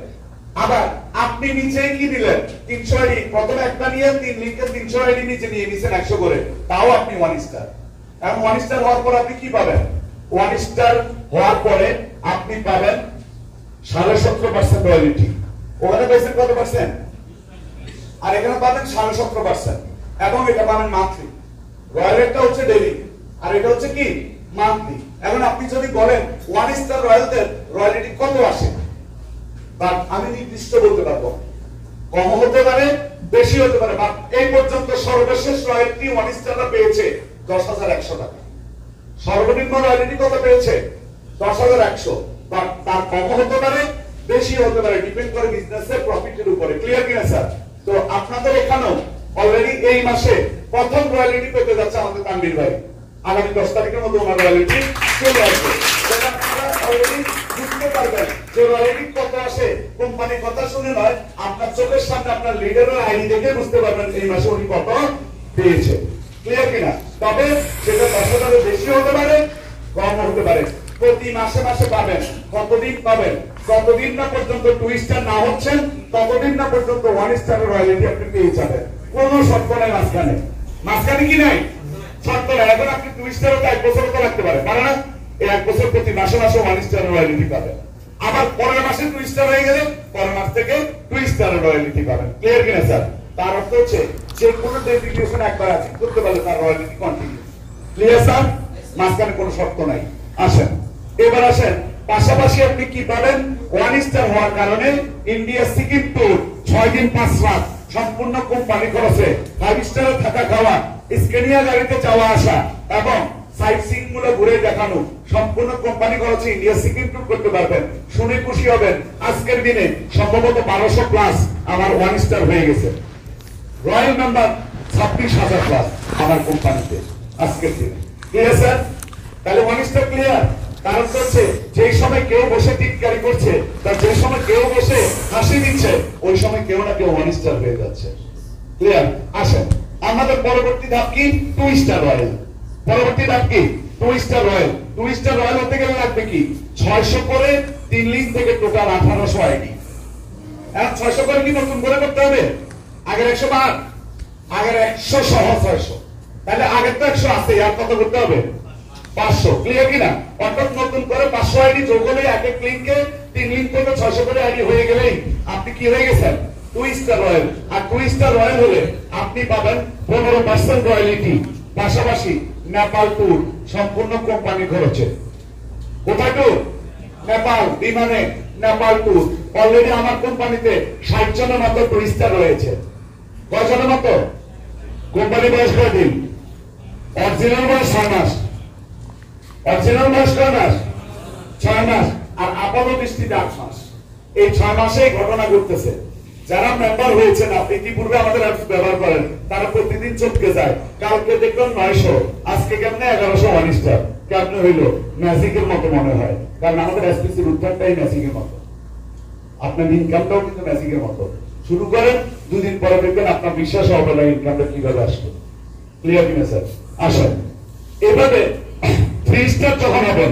আবার আপনি নিচেই কি দিলেন? 300 আইডি, প্রথমে একটা নিয়ে 3 লিঙ্কে 300 আইডি নিচে নিয়ে নিছেন 100 করে, তাও আপনি 1 স্টার। এখন 1 স্টার হওয়ার পর আপনি কি পাবেন? 1 স্টার হওয়ার পরে আপনি পাবেন 17.5% রয়্যালিটি। ওখানে পাইছেন কত পার্সেন্ট? আর এখানে পাবেন 17.5%, এবং এটা পাবেন মান্থলি। রয়্যালিটিটা হচ্ছে ডেইলি, আর এটা হচ্ছে কি মান্থলি। এখন আপনি যদি বলেন 1 স্টার রয়্যালদের রয়্যালিটি কত আসে, বাট আমি নির্দিষ্ট বলতে পারবো, কম হতে পারে, বেশি হতে পারে। বাট এই পর্যন্ত সর্বশেষ রয়্যালিটি 1 স্টাররা পেয়েছে 10,100 টাকা। সর্বনিম্ন রয়্যালিটি কত পেয়েছে? 10,100। বাট তার কম হতে পারে, বেশি হতে পারে, ডিপেন্ড করে বিজনেসের প্রফিটের উপরে। ক্লিয়ার কিনা স্যার? তো আপনাদের এখানেও অলরেডি এই মাসে প্রথম রয়্যালিটি পেতে যাচ্ছে আমাদের তানভীর ভাই। আগামী 10 তারিখের মধ্যে ওনার রয়্যালিটি চলে আসবে। সেটা আপনারা অলরেডি বুঝতে পারবেন যে রয়্যালিটি কত আসে। কোম্পানির কথা শুনে নয়, আপনার চোখের সামনে আপনার লিডারের আইডি দেখে বুঝতে পারবেন এই মাসে উনি কত পেয়েছে। ক্লিয়ার কিনা? তবে সেটা 10,000 বেশি হতে পারে, কম হতে পারে। প্রতি মাসে মাসে পাবেন। কতদিন পাবেন? যতদিন না পর্যন্ত 2 স্টার না হচ্ছেন ততদিন না পর্যন্ত 1 স্টারের রয়্যালটি আপনি পেয়ে যাবেন। কোনো শর্ত নাই মাঝখানে। মাঝখানে কি নাই? শর্ত নাই। এখন আপনি 2 স্টারও তো 1 বছরও তো লাগতে পারে না? এই 1 বছর প্রতি মাসে মাসে 1 স্টারের রয়্যালটি পাবেন। আবার পরের মাসে 2 স্টার হয়ে গেলে পরের মাস থেকে 2 স্টারের রয়্যালটি পাবেন। ক্লিয়ার কিনা স্যার? তার অর্থ হচ্ছে যে কোনো ডেজিগনেশন একবার আছে করতে পারলে তার রয়্যালটি কন্টিনিউ। Clear sir? মাঝখানে কোনো শর্ত নাই। আসেন এবার আসেন, পাশাপাশি আপনি কি পাবেন? 1 স্টার হওয়ার কারণে ইন্ডিয়া সিকিম ট্যুর 6 দিন 5 রাত সম্পূর্ণ কোম্পানি খরচে 5 স্টারে থাকা খাওয়া, স্কেনিয়া গাড়িতে যাওয়া আসা এবং সাইট সিইং গুলো ঘুরে দেখানো সম্পূর্ণ কোম্পানি খরচে ইন্ডিয়া সিকিম ট্যুর করতে পারবেন। শুনে খুশি হবেন আজকের দিনে সম্ভবত 1200 প্লাস আমার 1 স্টার হয়ে গেছে। রয়্যাল মেম্বার 26,000 প্লাস আমার কোম্পানিতে আজকের দিনে। Clear sir? তাহলে 1 স্টার ক্লিয়ার। কারণ হচ্ছে যে সময় কেউ বসে টিটকারি করছে তার যে সময় কেউ বসে হাসি দিচ্ছে ওই সময় কেউ না কেউ 1 স্টার হয়ে যাচ্ছে। ক্লিয়ার? আসেন আমাদের পরবর্তী ধাপ কি? 2 স্টার রয়্যাল। পরবর্তী ধাপ কি? 2 স্টার রয়্যাল। 2 স্টার রয়্যাল হতে গেলে লাগবে কি? 600 করে 3 লিঙ্ক থেকে টোটাল 1800 আইডি। এখন 600 করে কি নতুন করে করতে হবে? আগের 100 বাদ, আগের 100 সহ 600। তাহলে আগের তো 100 আছে, আর কত করতে হবে? 500। ক্লিয়ার কিনা? অর্থাৎ নতুন করে 500 আইডি যোগ হলে এক এক লিঙ্কে 3 লিঙ্ক থেকে 600 করে আইডি হয়ে গেলেই আপনি কি হয়ে গেছেন? 2 স্টার রয়্যাল। আর 2 স্টার রয়্যাল হলে আপনি পাবেন 15% রয়্যালিটি, পাশাপাশি নেপাল ট্যুর সম্পূর্ণ কোম্পানি খরচে। কোথায় ট্যুর? নেপাল, বিমানে নেপাল ট্যুর। অলরেডি আমার কোম্পানিতে 60 জনের মতো 2 স্টার রয়েছে। কয় জনের মতো? কোম্পানি বয়স কয়দিন? অরিজিনাল বয়স 6 মাস। অরিজিনাল বয়স কয় মাস? 6 মাস। আর আপাত দৃষ্টিতে 8 মাস। এই 6 মাসেই ঘটনা ঘটতেছে। যারা মেম্বার হয়েছেন, আপনি ইতিপূর্বে আমাদের অ্যাপস ব্যবহার করেন, তারা প্রতিদিন চমকে যায়। কালকে দেখলাম 900, আজকে কেমনে 1100 1 স্টার। কেমনে হইলো? ম্যাজিকের মতো মনে হয়, কারণ আমাদের এসপিসির উত্থানটাই ম্যাজিকের মতো। আপনার ইনকামটাও কিন্তু ম্যাজিকের মতো। শুরু করেন, 2 দিন পরে দেখবেন আপনার বিশ্বাস হবে না ইনকামটা কিভাবে আসবে। ক্লিয়ার কিনা স্যার? আসেন এভাবে 3 স্টার যখন হবেন,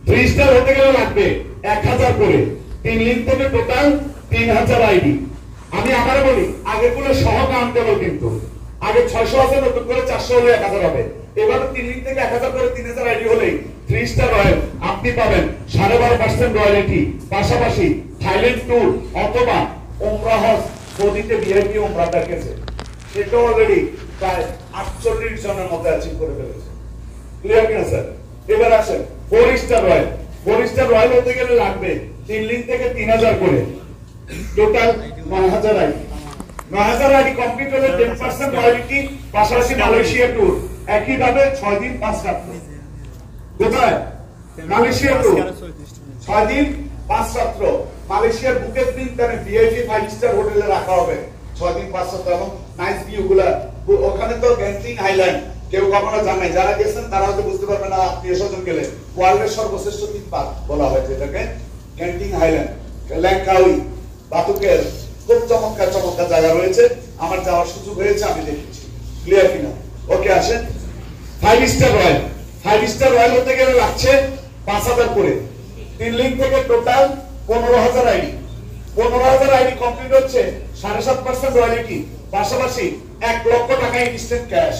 3 স্টার হতে গেলে লাগবে 1000 করে 3 লিঙ্ক থেকে টোটাল 3000 আইডি। আমি আবারও বলি, আগেগুলো সহ কাউন্ট দেবো, কিন্তু আগে 600 আছে, নতুন করে 400 হলে 1000 হবে। এবারে 3 লিঙ্ক থেকে 1000 করে 3000 আইডি হলেই 3 স্টার রয়্যাল আপনি পাবেন 12.5% রয়্যালিটি, পাশাপাশি থাইল্যান্ড ট্যুর অথবা উমরা হজ, সৌদিতে ভিআইপি উমরা প্যাকেজে সেটা অলরেডি প্রায় 48 জনের মতো অ্যাচিভ করে ফেলেছে। ক্লিয়ার কিনা স্যার? এবার আসেন 4 স্টার রয়্যাল। 4 স্টার রয়্যাল হতে গেলে লাগবে 3 লিঙ্ক থেকে 3000 করে টোটাল 9000 আইডি। 9000 আইডি কমপ্লিট হলে 10% রয়্যালিটি, পাশাপাশি মালয়েশিয়া ট্যুর একইভাবে 6 দিন 5 রাত। কোথায়? মালয়েশিয়া ট্যুর 6 দিন 5 রাত্র। মালয়েশিয়ার বুকেট প্রিন্টারে ভিআইপি 5 স্টার হোটেলে রাখা হবে 6 দিন 5 রাত, এবং নাইস ভিউ গুলা। ওখানে তো গেন্টিং আইল্যান্ড কেউ কখনো জানে, যারা গেছেন তারা হয়তো বুঝতে পারবে না। আত্মীয় স্বজন গেলে ওয়ার্ল্ডের সর্বশ্রেষ্ঠ 3 পার্ক বলা হয় যেটাকে, গেন্টিং আইল্যান্ড, ল্যাংকাউই, বাতুকের, খুব চমৎকার চমৎকার জায়গা রয়েছে। আমার যাওয়ার সুযোগ হয়েছে, আমি দেখেছি। ক্লিয়ার কিনা? ওকে আসেন 5 স্টার রয়্যাল। 5 স্টার রয়্যাল হতে গেলে লাগছে 5000 করে 3 লিঙ্ক থেকে টোটাল 15000 আইডি। 15000 আইডি কমপ্লিট হচ্ছে 7.5% রয়্যালিটি, পাশাপাশি 1 লক্ষ টাকা ইনস্ট্যান্ট ক্যাশ।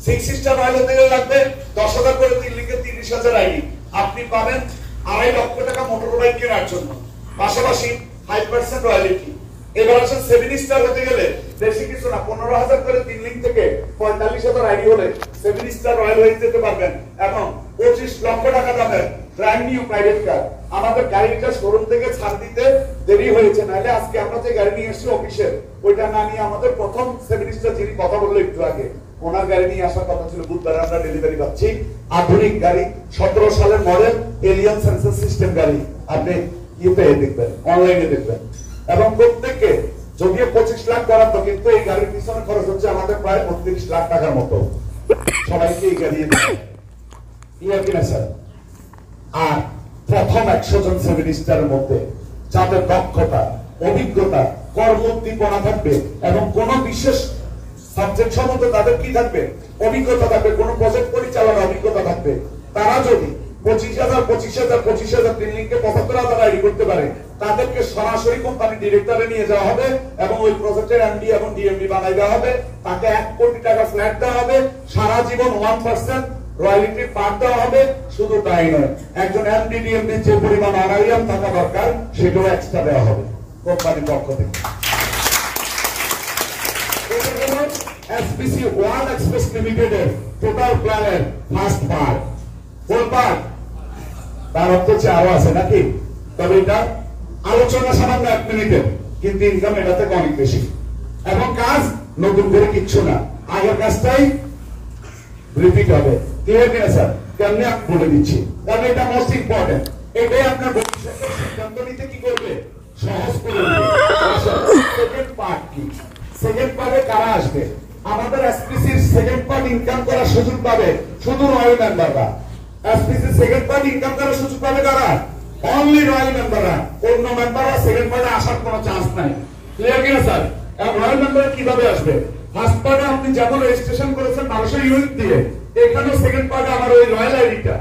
6 স্টার রয়্যাল হতে গেলে লাগবে 10000 করে 3 লিঙ্কে 30000 আইডি। আপনি পাবেন 2.5 লক্ষ টাকা মোটর বাইক কেনার জন্য, পাশাপাশি 5% রয়্যালিটি। এবার আসেন 7 স্টার হতে গেলে বেশি কিছু না, 15000 করে 3 লিঙ্ক থেকে 45000 আইডি হলে 7 স্টার রয়্যাল হয়ে যেতে পারবেন, এবং 25 লক্ষ টাকা দামের ব্র্যান্ড নিউ প্রাইভেট কার। আমাদের গাড়িটা শোরুম থেকে ছাড় দিতে দেরি হয়েছে, নাহলে আজকে আমরা যে গাড়ি নিয়ে এসেছি অফিসের, ওইটা না নিয়ে আমাদের প্রথম 7 স্টার যিনি কথা বললো একটু আগে, ওনার গাড়ি নিয়ে আসার কথা ছিল। বুধবার আমরা ডেলিভারি পাচ্ছি আধুনিক গাড়ি, 17 সালের মডেল, এলিয়ন সেন্সর সিস্টেম গাড়ি। আপনি ইউতে দেখবেন, অনলাইনে দেখবেন, এবং প্রত্যেককে যদিও 25 লাখ বরাদ্দ, কিন্তু এই গাড়ির পিছনে খরচ হচ্ছে আমাদের প্রায় 32 লাখ টাকার মতো। সবাইকে এই গাড়ি ক্লিয়ার কিনা স্যার? আর প্রথম 100 জন 7 স্টারের মধ্যে যাদের দক্ষতা, অভিজ্ঞতা, কর্মোদ্দীপনা থাকবে এবং কোন বিশেষ সাবজেক্ট সম্বন্ধে তাদের কি থাকবে? অভিজ্ঞতা থাকবে, কোন প্রজেক্ট পরিচালনার অভিজ্ঞতা থাকবে, তারা যদি 25,000 তিন লিঙ্কে 75,000 আইডি করতে পারে, তাদেরকে সরাসরি কোম্পানি ডিরেক্টরে নিয়ে যাওয়া হবে এবং ওই প্রজেক্টের এমডি এবং ডিএমডি বানাই দেওয়া হবে। তাকে 1 কোটি টাকা ফ্ল্যাট দেওয়া হবে, সারা জীবন 1% রয়্যালিটি পার দেওয়া হবে। শুধু তাই নয়, একজন এমডি ডিএমডি যে পরিমাণ অনারিয়াম থাকা দরকার সেটাও এক্সট্রা দেওয়া হবে কোম্পানির পক্ষ থেকে। এসপিসি ওয়ার্ল্ড এক্সপ্রেস লিমিটেডের টোটাল প্ল্যানের ফার্স্ট পার্ট, ফুল পার্ট, তার অর্থ হচ্ছে আরো আছে নাকি? তবে এটা আলোচনা সামান্য 1 মিনিটের, কিন্তু ইনকাম এটা থেকে অনেক বেশি এবং কাজ নতুন করে কিচ্ছু না, আগের কাজটাই রিপিট হবে। ক্লিয়ার কিনা স্যার? কেমনি আমি বলে দিচ্ছি, কারণ এটা মোস্ট ইম্পর্টেন্ট। এটাই আপনার ভবিষ্যতের সিদ্ধান্ত নিতে কি করবে, সহজ করে দেবে। সেকেন্ড পার্ট কি? সেকেন্ড পার্টে কারা আসবে? আমাদের এসপিসির সেকেন্ড পার্ট ইনকাম করার সুযোগ পাবে শুধু রয়্যাল মেম্বাররা। এসপিসির সেকেন্ড পার্ট ইনকাম করার সুযোগ পাবে কারা? অনলি রয়্যাল মেম্বাররা। অন্য মেম্বাররা সেকেন্ড পার্টে আসার কোনো চান্স নাই। ক্লিয়ার কিনা স্যার? এবং রয়্যাল মেম্বার কিভাবে আসবে? ফার্স্ট পার্টে আপনি যেমন রেজিস্ট্রেশন করেছেন 1200 ইউনিট দিয়ে, এখানেও সেকেন্ড পার্টে আমার ওই রয়্যাল আইডিটা,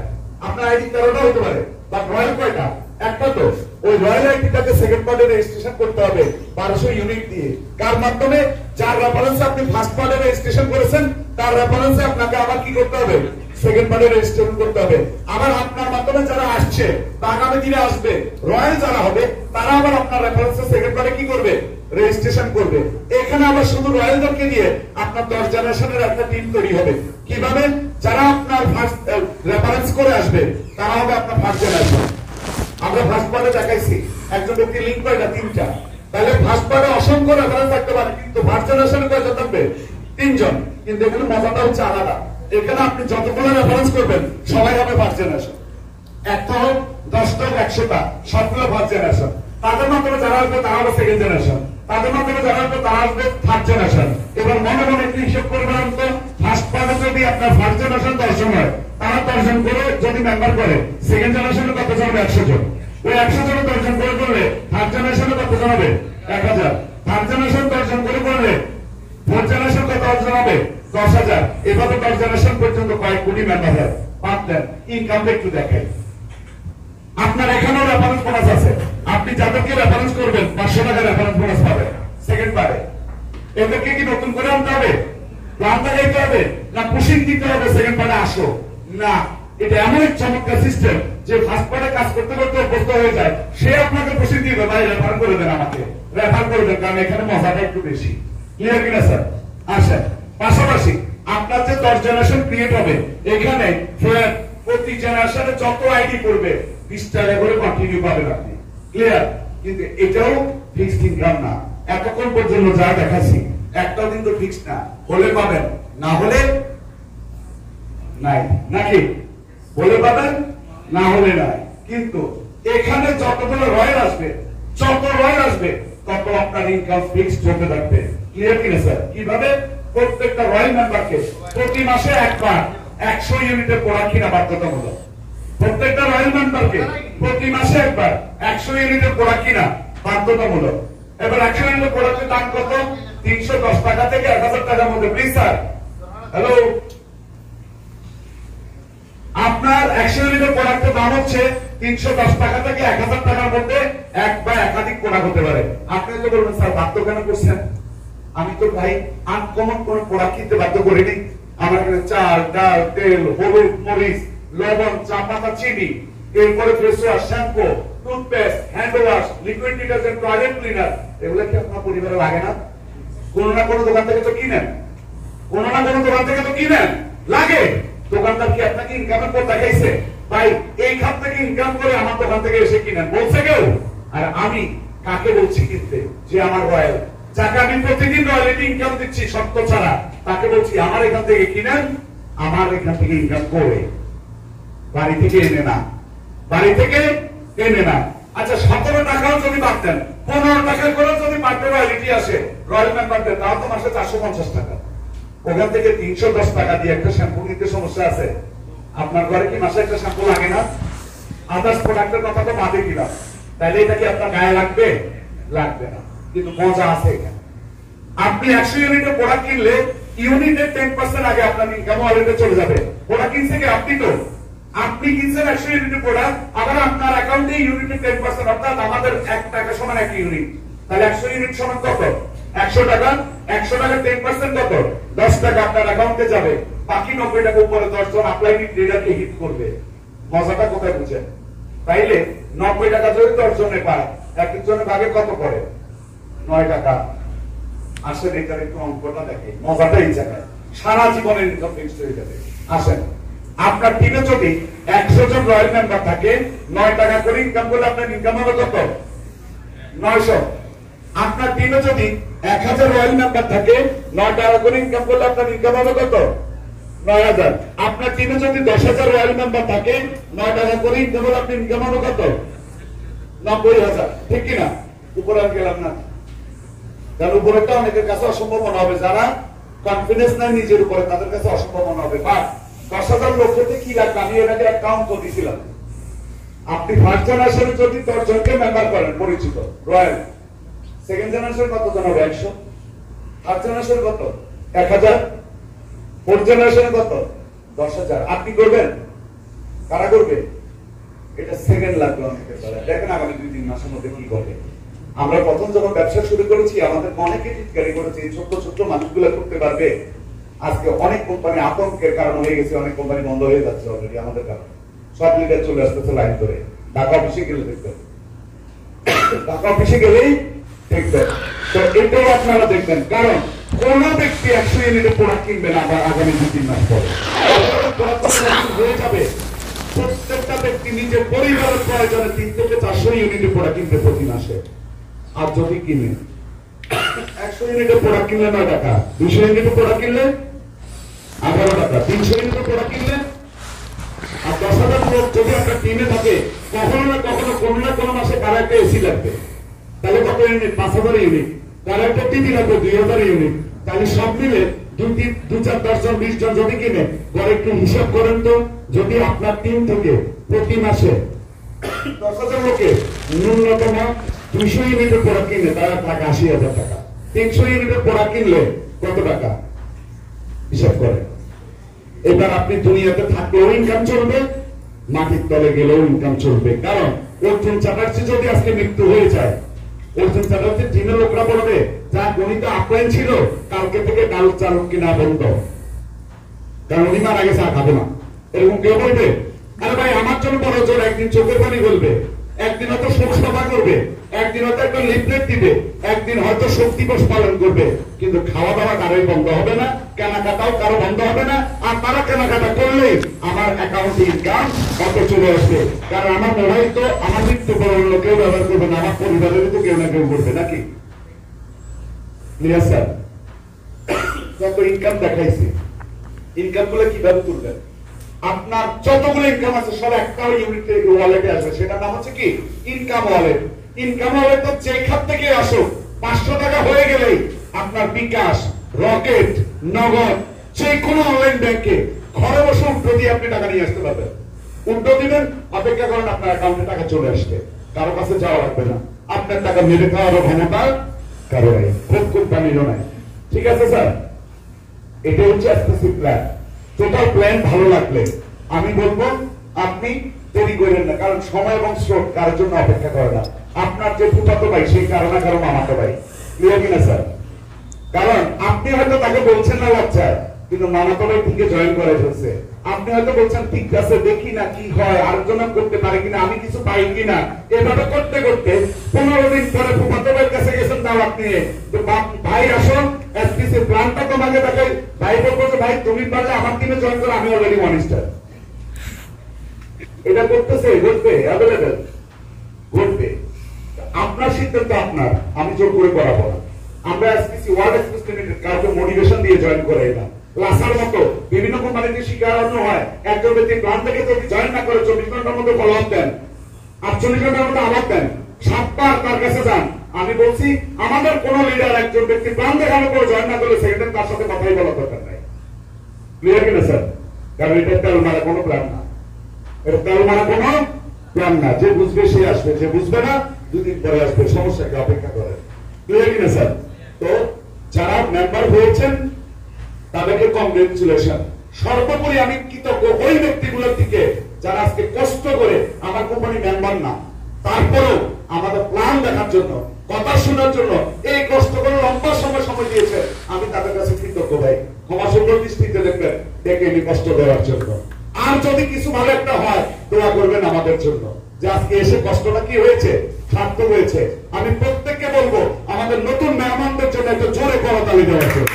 আপনার আইডি 13টা হতে পারে, বাট রয়্যাল কয়টা? একটা। তো ওই রয়্যাল আইডিটাকে সেকেন্ড পার্টে রেজিস্ট্রেশন করতে হবে 1200 ইউনিট দিয়ে। কার মাধ্যমে? যার রেফারেন্সে আপনি ফার্স্ট পার্টে রেজিস্ট্রেশন করেছেন, তার রেফারেন্সে আপনাকে আবার কি করতে হবে, সেকেন্ড পার্টে রেজিস্ট্রেশন করতে হবে। আবার আপনার মাধ্যমে যারা আসছে বা আগামী দিনে আসবে, রয়্যাল যারা হবে, তারা আবার আপনার রেফারেন্সে সেকেন্ড পার্টে কি করবে, রেজিস্ট্রেশন করবে। এখানে আবার শুধু রয়্যালদেরকে দিয়ে আপনার 10 জেনারেশনের একটা টিম তৈরি হবে। কিভাবে? যারা আপনার ফার্স্ট রেফারেন্স করে আসবে, তারা হবে আপনার ফার্স্ট জেনারেশন। আমরা ফার্স্ট পার্টে দেখাইছি একজন ব্যক্তি লিংক কয়টা, 3টা। তাহলে ফার্স্ট পার্টে অসংখ্য রেফারেন্স থাকতে পারে, কিন্তু ফার্স্ট জেনারেশনে কয়জন থাকবে? 3 জন। কিন্তু এখানে মজাটা হচ্ছে আলাদা। এখানে আপনি যতগুলো রেফারেন্স করবেন সবাই হবে ফার্স্ট জেনারেশন। একটা হোক 10টা 100টা, সবগুলো ফার্স্ট জেনারেশন। তাদের মাধ্যমে যারা আসবে তারা হবে সেকেন্ড জেনারেশন, তাদের মাধ্যমে যারা আসবে তারা আসবে থার্ড জেনারেশন। এবার মনে মনে একটু হিসেব করবেন তো, ফার্স্ট পার্টে যদি আপনার ফার্স্ট জেনারেশন 10 জন হয়, তারা 10 জন করে যদি মেম্বার করে, সেকেন্ড জেনারেশনে কত জন হবে? 100 জন। ওই 100 জনে 10 জন করে করলে থার্ড জেনারেশনে কত জন হবে? 1000। থার্ড জেনারেশন 10 জন করে করলে ফোর্থ জেনারেশন কত জন হবে? 10,000। এভাবে 10 জেনারেশন পর্যন্ত কয়েক কোটি মেম্বার হয়। পারতেন ইনকামটা একটু দেখাই। আপনার এখানেও রেফারেন্স বোনাস আছে, আপনি যাদেরকে রেফারেন্স করবেন 500 টাকা রেফারেন্স বোনাস পাবেন সেকেন্ড পারে। এদেরকে কি নতুন করে আনতে হবে, প্ল্যান লাগাইতে হবে, না পুশিং দিতে হবে সেকেন্ড পারে আসো? না, এটা এমন এক চমৎকার সিস্টেম যে ফার্স্ট পারে কাজ করতে করতে অভ্যস্ত হয়ে যায়, সে আপনাকে পুশিং দিবে, ভাই রেফার করে দেন, আমাকে রেফার করে দেন, কারণ এখানে মজাটা একটু বেশি। ক্লিয়ার কিনা স্যার? আচ্ছা, পাশাপাশি আপনার যে 10 জেনারেশন ক্রিয়েট হবে, এখানে প্রতি জেনারেশনে যত আইডি করবে 20 টাকা করে কন্টিনিউ পাবেন আপনি। ক্লিয়ার? কিন্তু এটাও ফিক্সড ইনকাম না। এতক্ষণ পর্যন্ত যা দেখাচ্ছি একটাও কিন্তু ফিক্সড না, হলে পাবেন, না হলে নাই, নাকি? হলে পাবেন, না হলে নাই। কিন্তু এখানে যতগুলো রয়্যাল আসবে, যত রয়্যাল আসবে, তত আপনার ইনকাম ফিক্সড হতে থাকবে। ক্লিয়ার কিনা স্যার? কিভাবে? প্রত্যেকটা রয়্যাল মেম্বারকে প্রতি মাসে একবার 100 ইউনিটের প্রোডাক্ট কিনা বাধ্যতামূলক। প্রত্যেকটা রয়্যাল মেম্বারকে প্রতি মাসে একবার 100 ইউনিটের প্রোডাক্ট কিনা বাধ্যতামূলক। এবার 100 ইউনিটের প্রোডাক্টের দাম কত? 310 টাকা থেকে 1000 টাকার মধ্যে। প্লিজ স্যার, হ্যালো, আপনার 100 ইউনিটের প্রোডাক্টের দাম হচ্ছে 310 টাকা থেকে 1000 টাকার মধ্যে, এক বা একাধিক প্রোডাক্ট হতে পারে। আপনি তো বলবেন স্যার বাধ্য কেন করছেন? আমি তো ভাই আনকমন কোন প্রোডাক্ট কিনতে বাধ্য করিনি। আমার এখানে চাল, ডাল, তেল, হলুদ, মরিচ, লবণ, চা পাতা, চিনি, এরপরে face wash, shampoo, toothpaste, hand wash, liquid detergent, toilet cleaner, এগুলো কি আপনার পরিবারে লাগে না? কোনো না কোনো দোকান থেকে তো কিনেন, কোনো না কোনো দোকান থেকে তো কিনেন, লাগে। দোকানদার কি আপনাকে ইনকামের পর দেখাইছে ভাই এই খাত থেকে ইনকাম করে আমার দোকান থেকে এসে কিনেন বলছে কেউ? আর আমি কাকে বলছি কিনতে? যে আমার রয়্যাল, যাকে আমি প্রতিদিন রয়্যালিটি ইনকাম দিচ্ছি শর্ত ছাড়া, তাকে বলছি আমার এখান থেকে কিনেন, আমার এখান থেকে ইনকাম করে, বাড়ি থেকে এনে না, বাড়ি থেকে এনে না। আচ্ছা 17 টাকাও যদি পারতেন, 15 টাকা করে যদি পারতেন রয়্যালিটি আসে রয়্যাল মেম্বারদের, তাও তো মাসে 450 টাকা। ওখান থেকে 310 টাকা দিয়ে একটা শ্যাম্পু নিতে সমস্যা আছে? আপনার ঘরে কি মাসে একটা শ্যাম্পু লাগে না? আদার্স প্রোডাক্টের কথা তো বাদে দিলাম, তাহলে এটা কি আপনার গায়ে লাগবে? লাগবে না। কিন্তু মজা আছে এখানে। আপনি 100 ইউনিটের প্রোডাক্ট কিনলে ইউনিটের 10% আগে আপনার ইনকাম ওয়ালেটে চলে যাবে। প্রোডাক্ট কিনছে কি আপনি? তো আপনি কিনছেন 100 ইউনিটের প্রোডাক্ট, আবার আপনার অ্যাকাউন্টে ইউনিটে 10%, অর্থাৎ আমাদের 1 টাকা সমান 1 ইউনিট। তাহলে 100 ইউনিট সমান কত? 100 টাকা। 100 টাকা 10% কত? 10 টাকা আপনার অ্যাকাউন্টে যাবে। বাকি 90 টাকা উপরে 10 জন অ্যাপ্লাইড ট্রেডারকে হিট করবে। মজাটা কোথায় বুঝেন? তাইলে 90 টাকা যদি 10 জনে পায়, এক একজনের ভাগে কত করে? 9 টাকা। আসেন এটার একটু অঙ্কটা দেখে, মজাটা এই জায়গায়। সারা জীবনের ইনকাম ফিক্সড হয়ে যাবে। আসেন, আপনার টিমে যদি 100 জন রয়্যাল মেম্বার থাকে, 9 টাকা করে ইনকাম করলে আপনার ইনকাম হবে কত? 900। আপনার টিমে যদি 1000 রয়্যাল মেম্বার থাকে, 9 টাকা করে ইনকাম করলে আপনার ইনকাম হবে কত? 9000। আপনার টিমে যদি 10000 রয়্যাল মেম্বার থাকে, 9 টাকা করে ইনকাম করলে আপনার ইনকাম হবে কত? 90000। ঠিক কি না? উপরে আর গেলাম না, কারণ উপরেটা অনেকের কাছে অসম্ভব মনে হবে। যারা কনফিডেন্স নাই নিজের উপরে, তাদের কাছে অসম্ভব মনে হবে। বাট 10,000 লোক হতে কি লাগবে? আমি এর আগে অ্যাকাউন্ট তো দিছিলাম। আপনি ফার্স্ট জেনারেশনে যদি 10 জনকে মেম্বার করেন পরিচিত রয়্যাল, সেকেন্ড জেনারেশন কত জন হবে? 100। থার্ড জেনারেশন কত? 1000। ফোর্থ জেনারেশনে কত? 10,000। আপনি করবেন? কারা করবে? এটা সেকেন্ড লাগবে অনেকের দ্বারা। দেখেন আগামী 2-3 মাসের মধ্যে কি করবে। আমরা প্রথম যখন ব্যবসা শুরু করেছি, আমাদের অনেকে টিটকারি করেছে এই ছোট ছোট মানুষগুলো করতে পারবে। আজকে অনেক কোম্পানি আতঙ্কের কারণ হয়ে গেছে, অনেক কোম্পানি বন্ধ হয়ে যাচ্ছে অলরেডি আমাদের কারণে। সব লিডার চলে আসতেছে লাইন ধরে। ঢাকা অফিসে গেলে দেখবেন, ঢাকা অফিসে গেলেই দেখবেন। তো এটাই আপনারা দেখবেন, কারণ কোন ব্যক্তি 100 ইউনিটের প্রোডাক্ট কিনবে না আবার আগামী 2-3 মাস পরে হয়ে যাবে। প্রত্যেকটা ব্যক্তি নিজের পরিবারের প্রয়োজনে 3 থেকে 400 ইউনিটের প্রোডাক্ট কিনবে প্রতি মাসে। আর যদি কিনে 100 ইউনিটের প্রোডাক্ট কিনলে 9 টাকা, 200 ইউনিটের প্রোডাক্ট কিনলে 11 টাকা, 300 ইউনিটের প্রোডাক্ট কিনলে, আর 10,000 লোক যদি আপনার টিমে থাকে, কখনো না কখনো কোনো না কোনো মাসে কারো একটা এসি লাগবে। তাহলে কত ইউনিট? 5,000 ইউনিট। কারো একটা টিভি লাগবে 2,000 ইউনিট। তাহলে সব মিলে 2-4 10 জন 20 জন যদি কিনে, ঘরে একটু হিসাব করেন তো, যদি আপনার টিম থেকে প্রতি মাসে 10,000 লোকে ন্যূনতম 200 ইউনিটের প্রোডাক্ট কিনে, তারা টাকা 80,000 টাকা। 300 ইউনিটের প্রোডাক্ট কিনলে কত টাকা? হিসাব করেন। এবার আপনি দুনিয়াতে থাকলেও ইনকাম চলবে, মাটির তলে গেলেও ইনকাম চলবে। কারণ অর্জুন চ্যাটার্জি যদি আজকে মৃত্যু হয়ে যায়, অর্জুন চ্যাটার্জির টিমের লোকরা বলবে, যা গণিত আপ্যায়ন ছিল, কালকে থেকে ডাল চালক কিনা বন্ধ, কারণ উনি মারা গেছে, আর খাবে না। এরকম কেউ বলবে? আরে ভাই, আমার জন্য বড় জোর একদিন চোখের পানি বলবে, একদিন হয়তো শোক সভা করবে, একদিন হয়তো একটা লিফলেট দিবে, একদিন হয়তো শোক দিবস পালন করবে, কিন্তু খাওয়া দাওয়া কারোই বন্ধ হবে না, কেনাকাটাও কারো বন্ধ হবে না। আর তারা কেনাকাটা করলে আমার অ্যাকাউন্টে ইনকাম কত চলে আসবে। কারণ আমার মোবাইল তো আমার মৃত্যু করে অন্য কেউ ব্যবহার করবে না, আমার পরিবারের তো কেউ না কেউ করবে, নাকি? Clear sir? যত ইনকাম দেখাইছি, ইনকাম গুলো কিভাবে তুলবেন? আপনার যতগুলো ইনকাম আছে সব একটা ইউনিট ওয়ালেটে আসবে, সেটার নাম হচ্ছে কি? Income wallet. ইনকাম ওয়ালেট তো যে খাত থেকে আসুক, 500 টাকা হয়ে গেলেই আপনার বিকাশ, রকেট, নগদ, যে কোনো অনলাইন ব্যাংকে ঘরে বসে উল্টো দিয়ে আপনি টাকা নিয়ে আসতে পারবেন। উল্টো দিবেন, অপেক্ষা করেন, আপনার অ্যাকাউন্টে টাকা চলে আসবে, কারো কাছে যাওয়া লাগবে না। আপনার টাকা মেরে খাওয়ারও ক্ষমতা কারো নাই, খুব কোম্পানিরও নাই। ঠিক আছে স্যার? এটা হচ্ছে এক্সপেসিভ প্ল্যান। টোটাল প্ল্যান ভালো লাগলে আমি বলবো আপনি দেরি করেন না, কারণ সময় এবং স্রোত কারোর জন্য অপেক্ষা করে না। আপনার যে ফুফাতো ভাই, সেই কারো না কারো মামাতো ভাই। ক্লিয়ার কিনা স্যার? কারণ আপনি হয়তো তাকে বলছেন না লজ্জায়, কিন্তু মামাতো ভাই থেকে জয়েন করে ফেলছে। আপনি হয়তো বলছেন ঠিক আছে, দেখি না কি হয়, আরেকজন করতে পারে কিনা, আমি কিছু পাই কিনা। এভাবে করতে করতে 15 দিন পরে ফুফাতো ভাইয়ের কাছে গেছেন দাওয়াত নিয়ে, তো ভাই আসো এসপিসি প্ল্যানটা তোমাকে দেখাই। ভাই বলবো যে ভাই তুমি পারলে আমার টিমে জয়েন করো, আমি অলরেডি 1 স্টার। এটা করতেছে, ঘটবে, অ্যাভেলেবেল ঘটবে। আপনার সিদ্ধান্ত আপনার, আমি জোর করে করাবো না। আমরা এসপিসি ওয়ার্ল্ড এক্সপ্রেস লিমিটেড কাউকে মোটিভেশন দিয়ে জয়েন করাই না। লাসার মতো বিভিন্ন কোম্পানিতে শিকারানো হয়, একজন ব্যক্তি প্ল্যান থেকে যদি জয়েন না করে 24 ঘন্টার মধ্যে ফলো আপ দেন, 48 ঘন্টার মধ্যে আবার দেন, 7 বার তার কাছে যান। আমি বলছি আমাদের কোন লিডার একজন ব্যক্তি প্ল্যান দেখানোর পর জয়েন না করলে সেকেন্ড তার সাথে কথাই বলার দরকার নাই। ক্লিয়ার কিনা স্যার? কারণ এটা তেল মারা কোনো প্ল্যান না, এটা তেল মারা কোনো প্ল্যান না। যে বুঝবে সে আসবে, যে বুঝবে না 2 দিন পরে আসবে, সমস্যাকে অপেক্ষা করে। ক্লিয়ার কিনা স্যার? তো যারা মেম্বার হয়েছেন তাদেরকে কংগ্রেচুলেশন। সর্বোপরি আমি কৃতজ্ঞ ওই ব্যক্তিগুলোর দিকে যারা আজকে কষ্ট করে আমার কোম্পানি মেম্বার না, তারপরেও আমাদের প্ল্যান দেখার জন্য, কথা শোনার জন্য এই কষ্ট করে লম্বা সময় দিয়েছে, আমি তাদের কাছে কৃতজ্ঞ ভাই। ক্ষমা সুন্দর দৃষ্টিতে দেখবেন, দেখে এনে কষ্ট দেওয়ার জন্য। আর যদি কিছু ভালো একটা হয়, দোয়া করবেন আমাদের জন্য, যে আজকে এসে কষ্টটা কি হয়েছে, সার্থক হয়েছে। আমি প্রত্যেককে বলবো আমাদের নতুন মেহমানদের জন্য একটা জোরে করতালি দেওয়ার জন্য।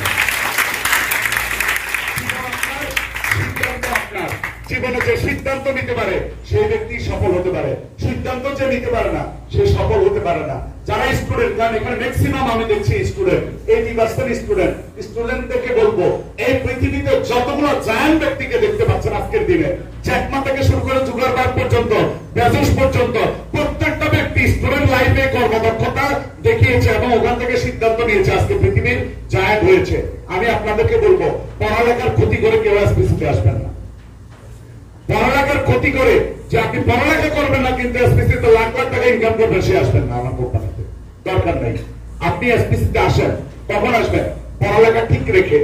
জীবনে যে সিদ্ধান্ত নিতে পারে সেই ব্যক্তি সফল হতে পারে, সিদ্ধান্ত যে নিতে পারে না সে সফল হতে পারে না। যারা স্টুডেন্ট, কারণ এখানে ম্যাক্সিমাম আমি দেখছি স্টুডেন্ট, 80% স্টুডেন্টদেরকে বলবো এই পৃথিবীতে যতগুলো জায়ান্ট ব্যক্তিকে দেখতে পাচ্ছেন আজকের দিনে, জ্যাকমা থেকে শুরু করে জুগারবার্গ পর্যন্ত, বেজোস পর্যন্ত, প্রত্যেকটা ব্যক্তি স্টুডেন্ট লাইফে কর্মদক্ষতা দেখিয়েছে এবং ওখান থেকে সিদ্ধান্ত নিয়েছে, আজকে পৃথিবীর জায়ান্ট হয়েছে। আমি আপনাদেরকে বলবো পড়ালেখার ক্ষতি করে কেউ এসপিসিতে আসবেন না। পড়ালেখার ক্ষতি করে যে আপনি পড়ালেখা করবেন না কিন্তু এসপিসিতে লাখ লাখ টাকা ইনকাম করবেন, সে আসবেন না আমার কোম্পানিতে, দরকার নাই। আপনি এসপিসিতে আসেন, কখন আসবেন? পড়ালেখা ঠিক রেখে,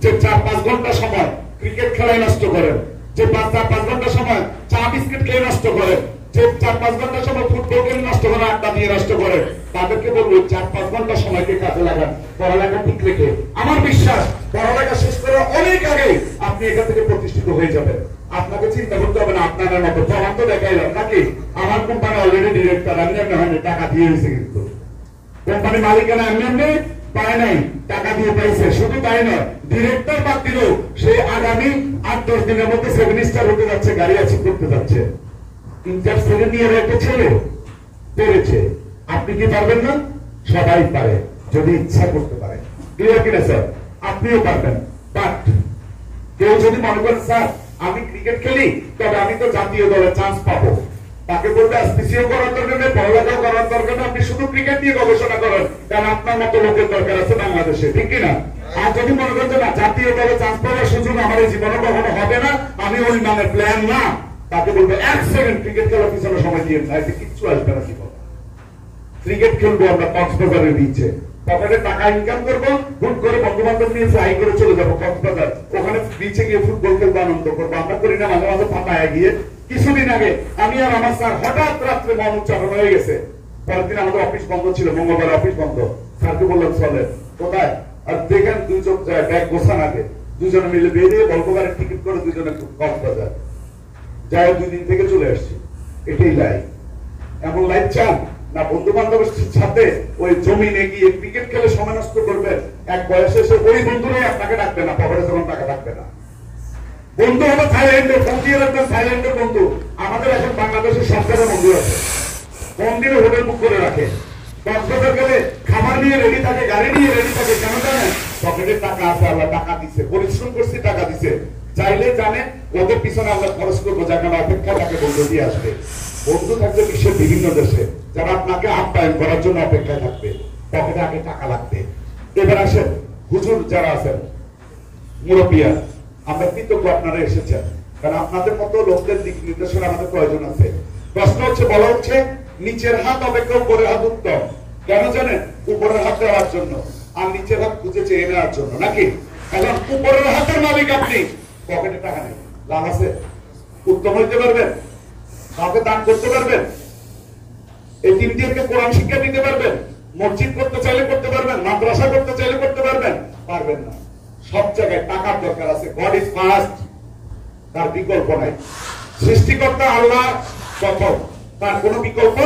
যে 4-5 ঘন্টা সময় ক্রিকেট খেলায় নষ্ট করেন, যে 4-5 ঘন্টা সময় চা বিস্কিট খেয়ে নষ্ট করেন, যে 4-5 ঘন্টা সময় ফুটবল খেলে নষ্ট করেন, আড্ডা দিয়ে নষ্ট করেন, তাদেরকে বলবো 4-5 ঘন্টা সময়কে কাজে লাগান, পড়ালেখা ঠিক রেখে। আমার বিশ্বাস পড়ালেখা শেষ করে অনেক আগে আপনি এখান থেকে প্রতিষ্ঠিত হয়ে যাবেন। আপনাকে চিন্তা করতে হবে না আপনার মতো প্রমাণ তো দেখাইলাম নাকি, আমার কোম্পানি অলরেডি ডিরেক্টর, আমি এমনি হয়নি, টাকা দিয়ে হয়েছে, কিন্তু কোম্পানি মালিকানা এমনি পায় নাই, টাকা দিয়ে পাইছে। শুধু তাই নয়, ডিরেক্টর বাদ দিল, সে আগামী 8-10 দিনের মধ্যে 7 স্টার হতে যাচ্ছে, গাড়ি অ্যাচিভ করতে যাচ্ছে। ইন্টার সেকেন্ড ইয়ারে একটা ছেলে পেরেছে, আপনি কি পারবেন না? সবাই পারে যদি ইচ্ছা করতে পারে। ক্লিয়ার কিনা স্যার? আপনিও পারবেন, বাট কেউ যদি মনে করেন স্যার আমি ক্রিকেট খেলি তবে আমি তো জাতীয় দলে চান্স পাবো, তাকে বলতে এসপিসিও করার দরকার নেই, পড়ালেখাও করার দরকার নেই, আপনি শুধু ক্রিকেট নিয়ে গবেষণা করেন, কারণ আপনার মতো লোকের দরকার আছে বাংলাদেশে, ঠিক কিনা? আর যদি মনে করেন না জাতীয় দলে চান্স পাওয়ার সুযোগ আমার এই জীবনে কখনো হবে না, আমি ওই মানে প্ল্যান না, তাকে বলবে 1 সেকেন্ড ক্রিকেট খেলার পিছনে সময় দিয়ে না, এতে কিচ্ছু আসবে না জীবন। ক্রিকেট খেলবো আমরা কক্সবাজারের বিচে, পকেটে টাকা ইনকাম করবো, হুট করে বন্ধু বান্ধব নিয়ে ফ্লাই করে চলে যাবো কক্সবাজার, ওখানে বিচে গিয়ে ফুটবল খেলবো, আনন্দ করবো। আমরা করি না মাঝে মাঝে ফাঁকায় গিয়ে? কিছুদিন আগে আমি আর আমার স্যার হঠাৎ রাত্রে মন উচ্চারণ হয়ে গেছে, পরের দিন আমাদের অফিস বন্ধ ছিল, মঙ্গলবার অফিস বন্ধ, স্যারকে বললাম চলে কোথায়, আর দেখেন দুজন ব্যাগ গোছান আগে, দুজনে মিলে বেরিয়ে বলকারের টিকিট করে দুজনে কক্সবাজার যাই, 2 দিন থেকে চলে আসছি। এটাই লাইফ। এমন লাইফ চান না বন্ধু বান্ধবের সাথে ওই জমিনে গিয়ে ক্রিকেট খেলে সময় নষ্ট করবেন, এক বয়সে এসে ওই বন্ধুরাই আপনাকে ডাকবে না, পকেটে যখন টাকা থাকবে না। বন্ধু হবে থাইল্যান্ডের, ফোন দিয়ে রাখবেন থাইল্যান্ডের বন্ধু। আমাদের এখন বাংলাদেশের সরকারের বন্ধু আছে, ফোন দিয়ে হোটেল বুক করে রাখে, কক্সবাজার গেলে খাবার নিয়ে রেডি থাকে, গাড়ি নিয়ে রেডি থাকে, কেন জানেন? পকেটে টাকা আছে, আল্লাহ টাকা দিচ্ছে, পরিশ্রম করছি, টাকা দিচ্ছে, চাইলে জানে ওদের পিছনে আমরা খরচ করবো, যাকে অপেক্ষা তাকে বন্ধু দিয়ে আসবে। বন্ধু থাকবে বিশ্বের বিভিন্ন দেশে, যারা আপনাকে আপ্যায়ন করার জন্য অপেক্ষায় থাকবে, পকেটে আগে টাকা লাগবে। এবার আসেন হুজুর যারা আছেন, মুরব্বিয়া, আমরা কৃতজ্ঞ আপনারা এসেছেন, কারণ আপনাদের মতো লোকদের দিক নির্দেশনা আমাদের প্রয়োজন আছে। প্রশ্ন হচ্ছে, বলা হচ্ছে নিচের হাত অপেক্ষা উপরের হাত উত্তম। কেন জানেন? উপরের হাত দেওয়ার জন্য আর নিচের হাত খুঁজে চেয়ে নেওয়ার জন্য, নাকি? এখন উপরের হাতের মালিক আপনি, পকেটে টাকা নেই, লাভ আছে? উত্তম হইতে পারবেন? কাউকে দান করতে পারবেন? এই তিনটিকে কোরআন শিক্ষা দিতে পারবেন? মসজিদ করতে চাইলে করতে পারবেন? মাদ্রাসা করতে চাইলে করতে পারবেন? পারবেন না। সব জায়গায় টাকার দরকার আছে। গড ইজ ফার্স্ট, তার বিকল্প নাই। সৃষ্টিকর্তা আল্লাহ প্রথম, তার কোনো বিকল্প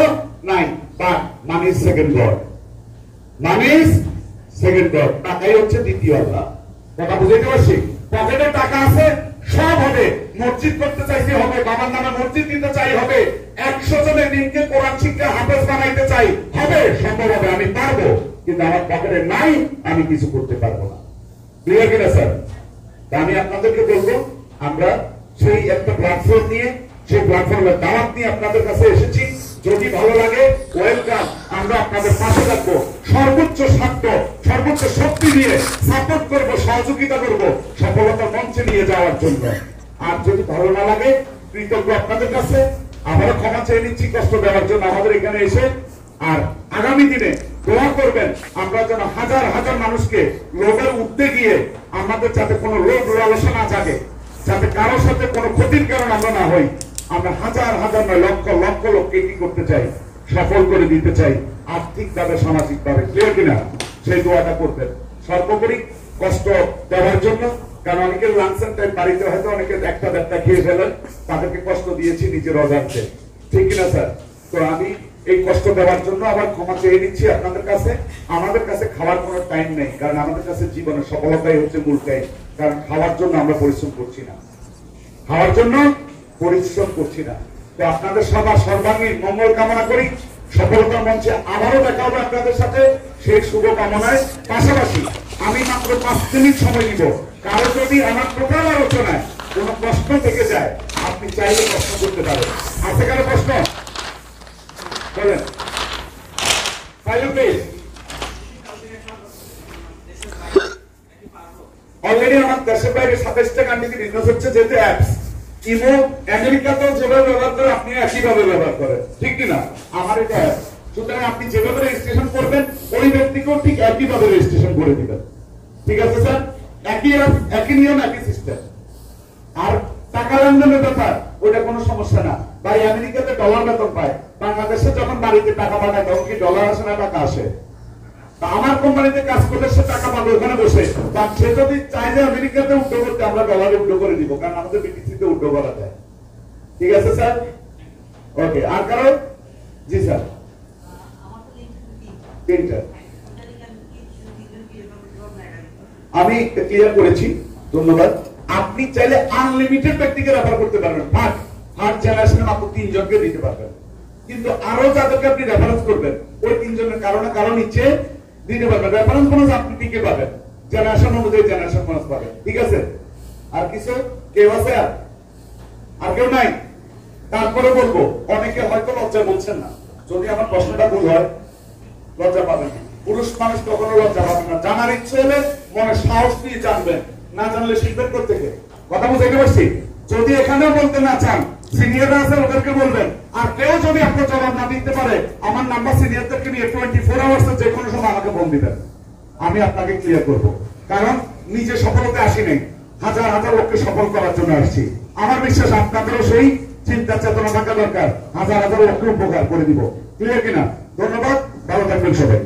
নাই। But money is second god, money is second god, টাকাই হচ্ছে দ্বিতীয় আল্লাহ। কথা বুঝাইতে পারছি? পকেটে টাকা আছে, সব হবে। মসজিদ করতে চাইছি হবে, বাবার নামে মসজিদ দিতে চাই হবে, 100 জনের দিনকে কোরআন শিক্ষা হাফেজ বানাইতে চাই হবে, সম্ভব হবে, আমি পারবো। কিন্তু আমার পকেটে নাই, আমি কিছু করতে পারবো না। ক্লিয়ার কিনা স্যার? আমি আপনাদেরকে বলবো, আমরা সেই একটা প্ল্যাটফর্ম নিয়ে, সেই প্ল্যাটফর্মের দাওয়াত নিয়ে আপনাদের কাছে এসেছি। যদি ভালো লাগে ওয়েলকাম, আমরা আপনাদের পাশে থাকবো, সর্বোচ্চ স্বার্থ সর্বোচ্চ শক্তি দিয়ে সাপোর্ট করব, সহযোগিতা করব সফলতার মঞ্চে নিয়ে যাওয়ার জন্য। আর যদি ভালো না লাগে, কৃতজ্ঞ আপনাদের কাছে, আবারও ক্ষমা চেয়ে নিচ্ছি কষ্ট দেওয়ার জন্য আমাদের এখানে এসে। আর আগামী দিনে দোয়া করবেন আমরা যেন হাজার হাজার মানুষকে লোভের উঠতে গিয়ে আমাদের যাতে কোনো লোভ লালসা না জাগে, যাতে কারোর সাথে কোনো ক্ষতির কারণ আমরা না হই। আমরা হাজার হাজার নয় লক্ষ লক্ষ লোককে কি করতে চাই, সফল করে দিতে চাই আর্থিকভাবে সামাজিকভাবে। ক্লিয়ার কিনা? সেই দোয়াটা করবেন সর্বোপরি কষ্ট দেওয়ার জন্য। কারণ অনেকের লাঞ্চের টাইম বাড়িতে হয়তো অনেকে একটা দেড়টা খেয়ে ফেলেন, তাদেরকে কষ্ট দিয়েছি নিজের অজান্তে, ঠিক কিনা স্যার? তো আমি এই কষ্ট দেওয়ার জন্য আবার ক্ষমা চেয়ে নিচ্ছি আপনাদের কাছে। আমাদের কাছে খাওয়ার কোনো টাইম নেই, কারণ আমাদের কাছে জীবনের সফলতাই হচ্ছে মূল টাইম। কারণ খাওয়ার জন্য আমরা পরিশ্রম করছি না, খাওয়ার জন্য পরিশ্রম করছি না। তো আপনাদের সবার সর্বাঙ্গীন মঙ্গল কামনা করি। সফলতার মঞ্চে আবারও দেখা হবে আপনাদের সাথে, সেই শুভ কামনায়। পাশাপাশি আমি মাত্র 5 মিনিট সময় নিব। কারো যদি আমার টোটাল আলোচনায় কোনো প্রশ্ন থেকে যায়, আপনি চাইলে প্রশ্ন করতে পারেন। আছে কারো প্রশ্ন? বলেন। অলরেডি আমার দেশের বাইরে 27টা কান্ট্রিতে বিজনেস হচ্ছে, যেহেতু অ্যাপস ইমো আমেরিকাতেও যেভাবে ব্যবহার করে আপনি একইভাবে ব্যবহার করেন, ঠিক কিনা? আমার এটা অ্যাপ, সুতরাং আপনি যেভাবে রেজিস্ট্রেশন করবেন ওই ব্যক্তিকেও ঠিক একইভাবে রেজিস্ট্রেশন করে দিবেন। ঠিক আছে স্যার? একই অ্যাপ, একই নিয়ম, একই সিস্টেম। আর টাকা লেনদেনের ব্যাপার, ওইটা কোনো সমস্যা না ভাই। আমেরিকাতে ডলার বেতন পায়, বাংলাদেশে যখন বাড়িতে টাকা পাঠায় তখন কি ডলার আসে না টাকা আসে? আমার কোম্পানিতে কাজ করলে সে টাকা পাবে ওখানে বসে। সে যদি চাই যে আমেরিকাতে উড্ডো করতে, আমরা ডলারে উড্ডো করে দিব, কারণ আমাদের বিটিসিতে উড্ডো করা যায়। ঠিক আছে স্যার? ওকে। আর কারণ? জি স্যার। তিনটা আমি ক্লিয়ার করেছি, ধন্যবাদ। আপনি চাইলে আনলিমিটেড ব্যক্তিকে রেফার করতে পারবেন। থার্ড জেনারেশনে মাত্র 3 জনকে দিতে পারবেন, কিন্তু আরো যাদেরকে আপনি রেফারেন্স করবেন ওই 3 জনের কারণে কারণ নিচে দিতে পারবেন। রেফারেন্স বোনাস আপনি টিকে পাবেন, জেনারেশন অনুযায়ী জেনারেশন বোনাস পাবেন। ঠিক আছে? আর কিছু কেউ আছে? আর কেউ নাই? তারপরে বলবো, অনেকে হয়তো লজ্জা বলছেন না, যদি আমার প্রশ্নটা ভুল হয় লজ্জা পাবেন না। পুরুষ মানুষ কখনো লজ্জা পাবেন না। জানার ইচ্ছে হলে মনে সাহস দিয়ে জানবেন, না জানলে শিখবেন কোথেকে। কথা বুঝতে পারছি? যদি এখানেও বলতে না চান, সিনিয়ররা আছে ওদেরকে বলবেন। আর কেউ যদি আপনার জবাব না দিতে পারে, আমার নাম্বার সিনিয়রদেরকে নিয়ে 24 আওয়ার্স যে কোনো সময় আমাকে ফোন দিবেন, আমি আপনাকে ক্লিয়ার করব। কারণ নিজে সফলতা আসি নাই, হাজার হাজার লোককে সফল করার জন্য আসছি। আমার বিশ্বাস আপনাদেরও সেই চিন্তা চেতনা থাকা দরকার, হাজার হাজার লোককে উপকার করে দিব। ক্লিয়ার কিনা? ধন্যবাদ, ভালো থাকবেন সবাই।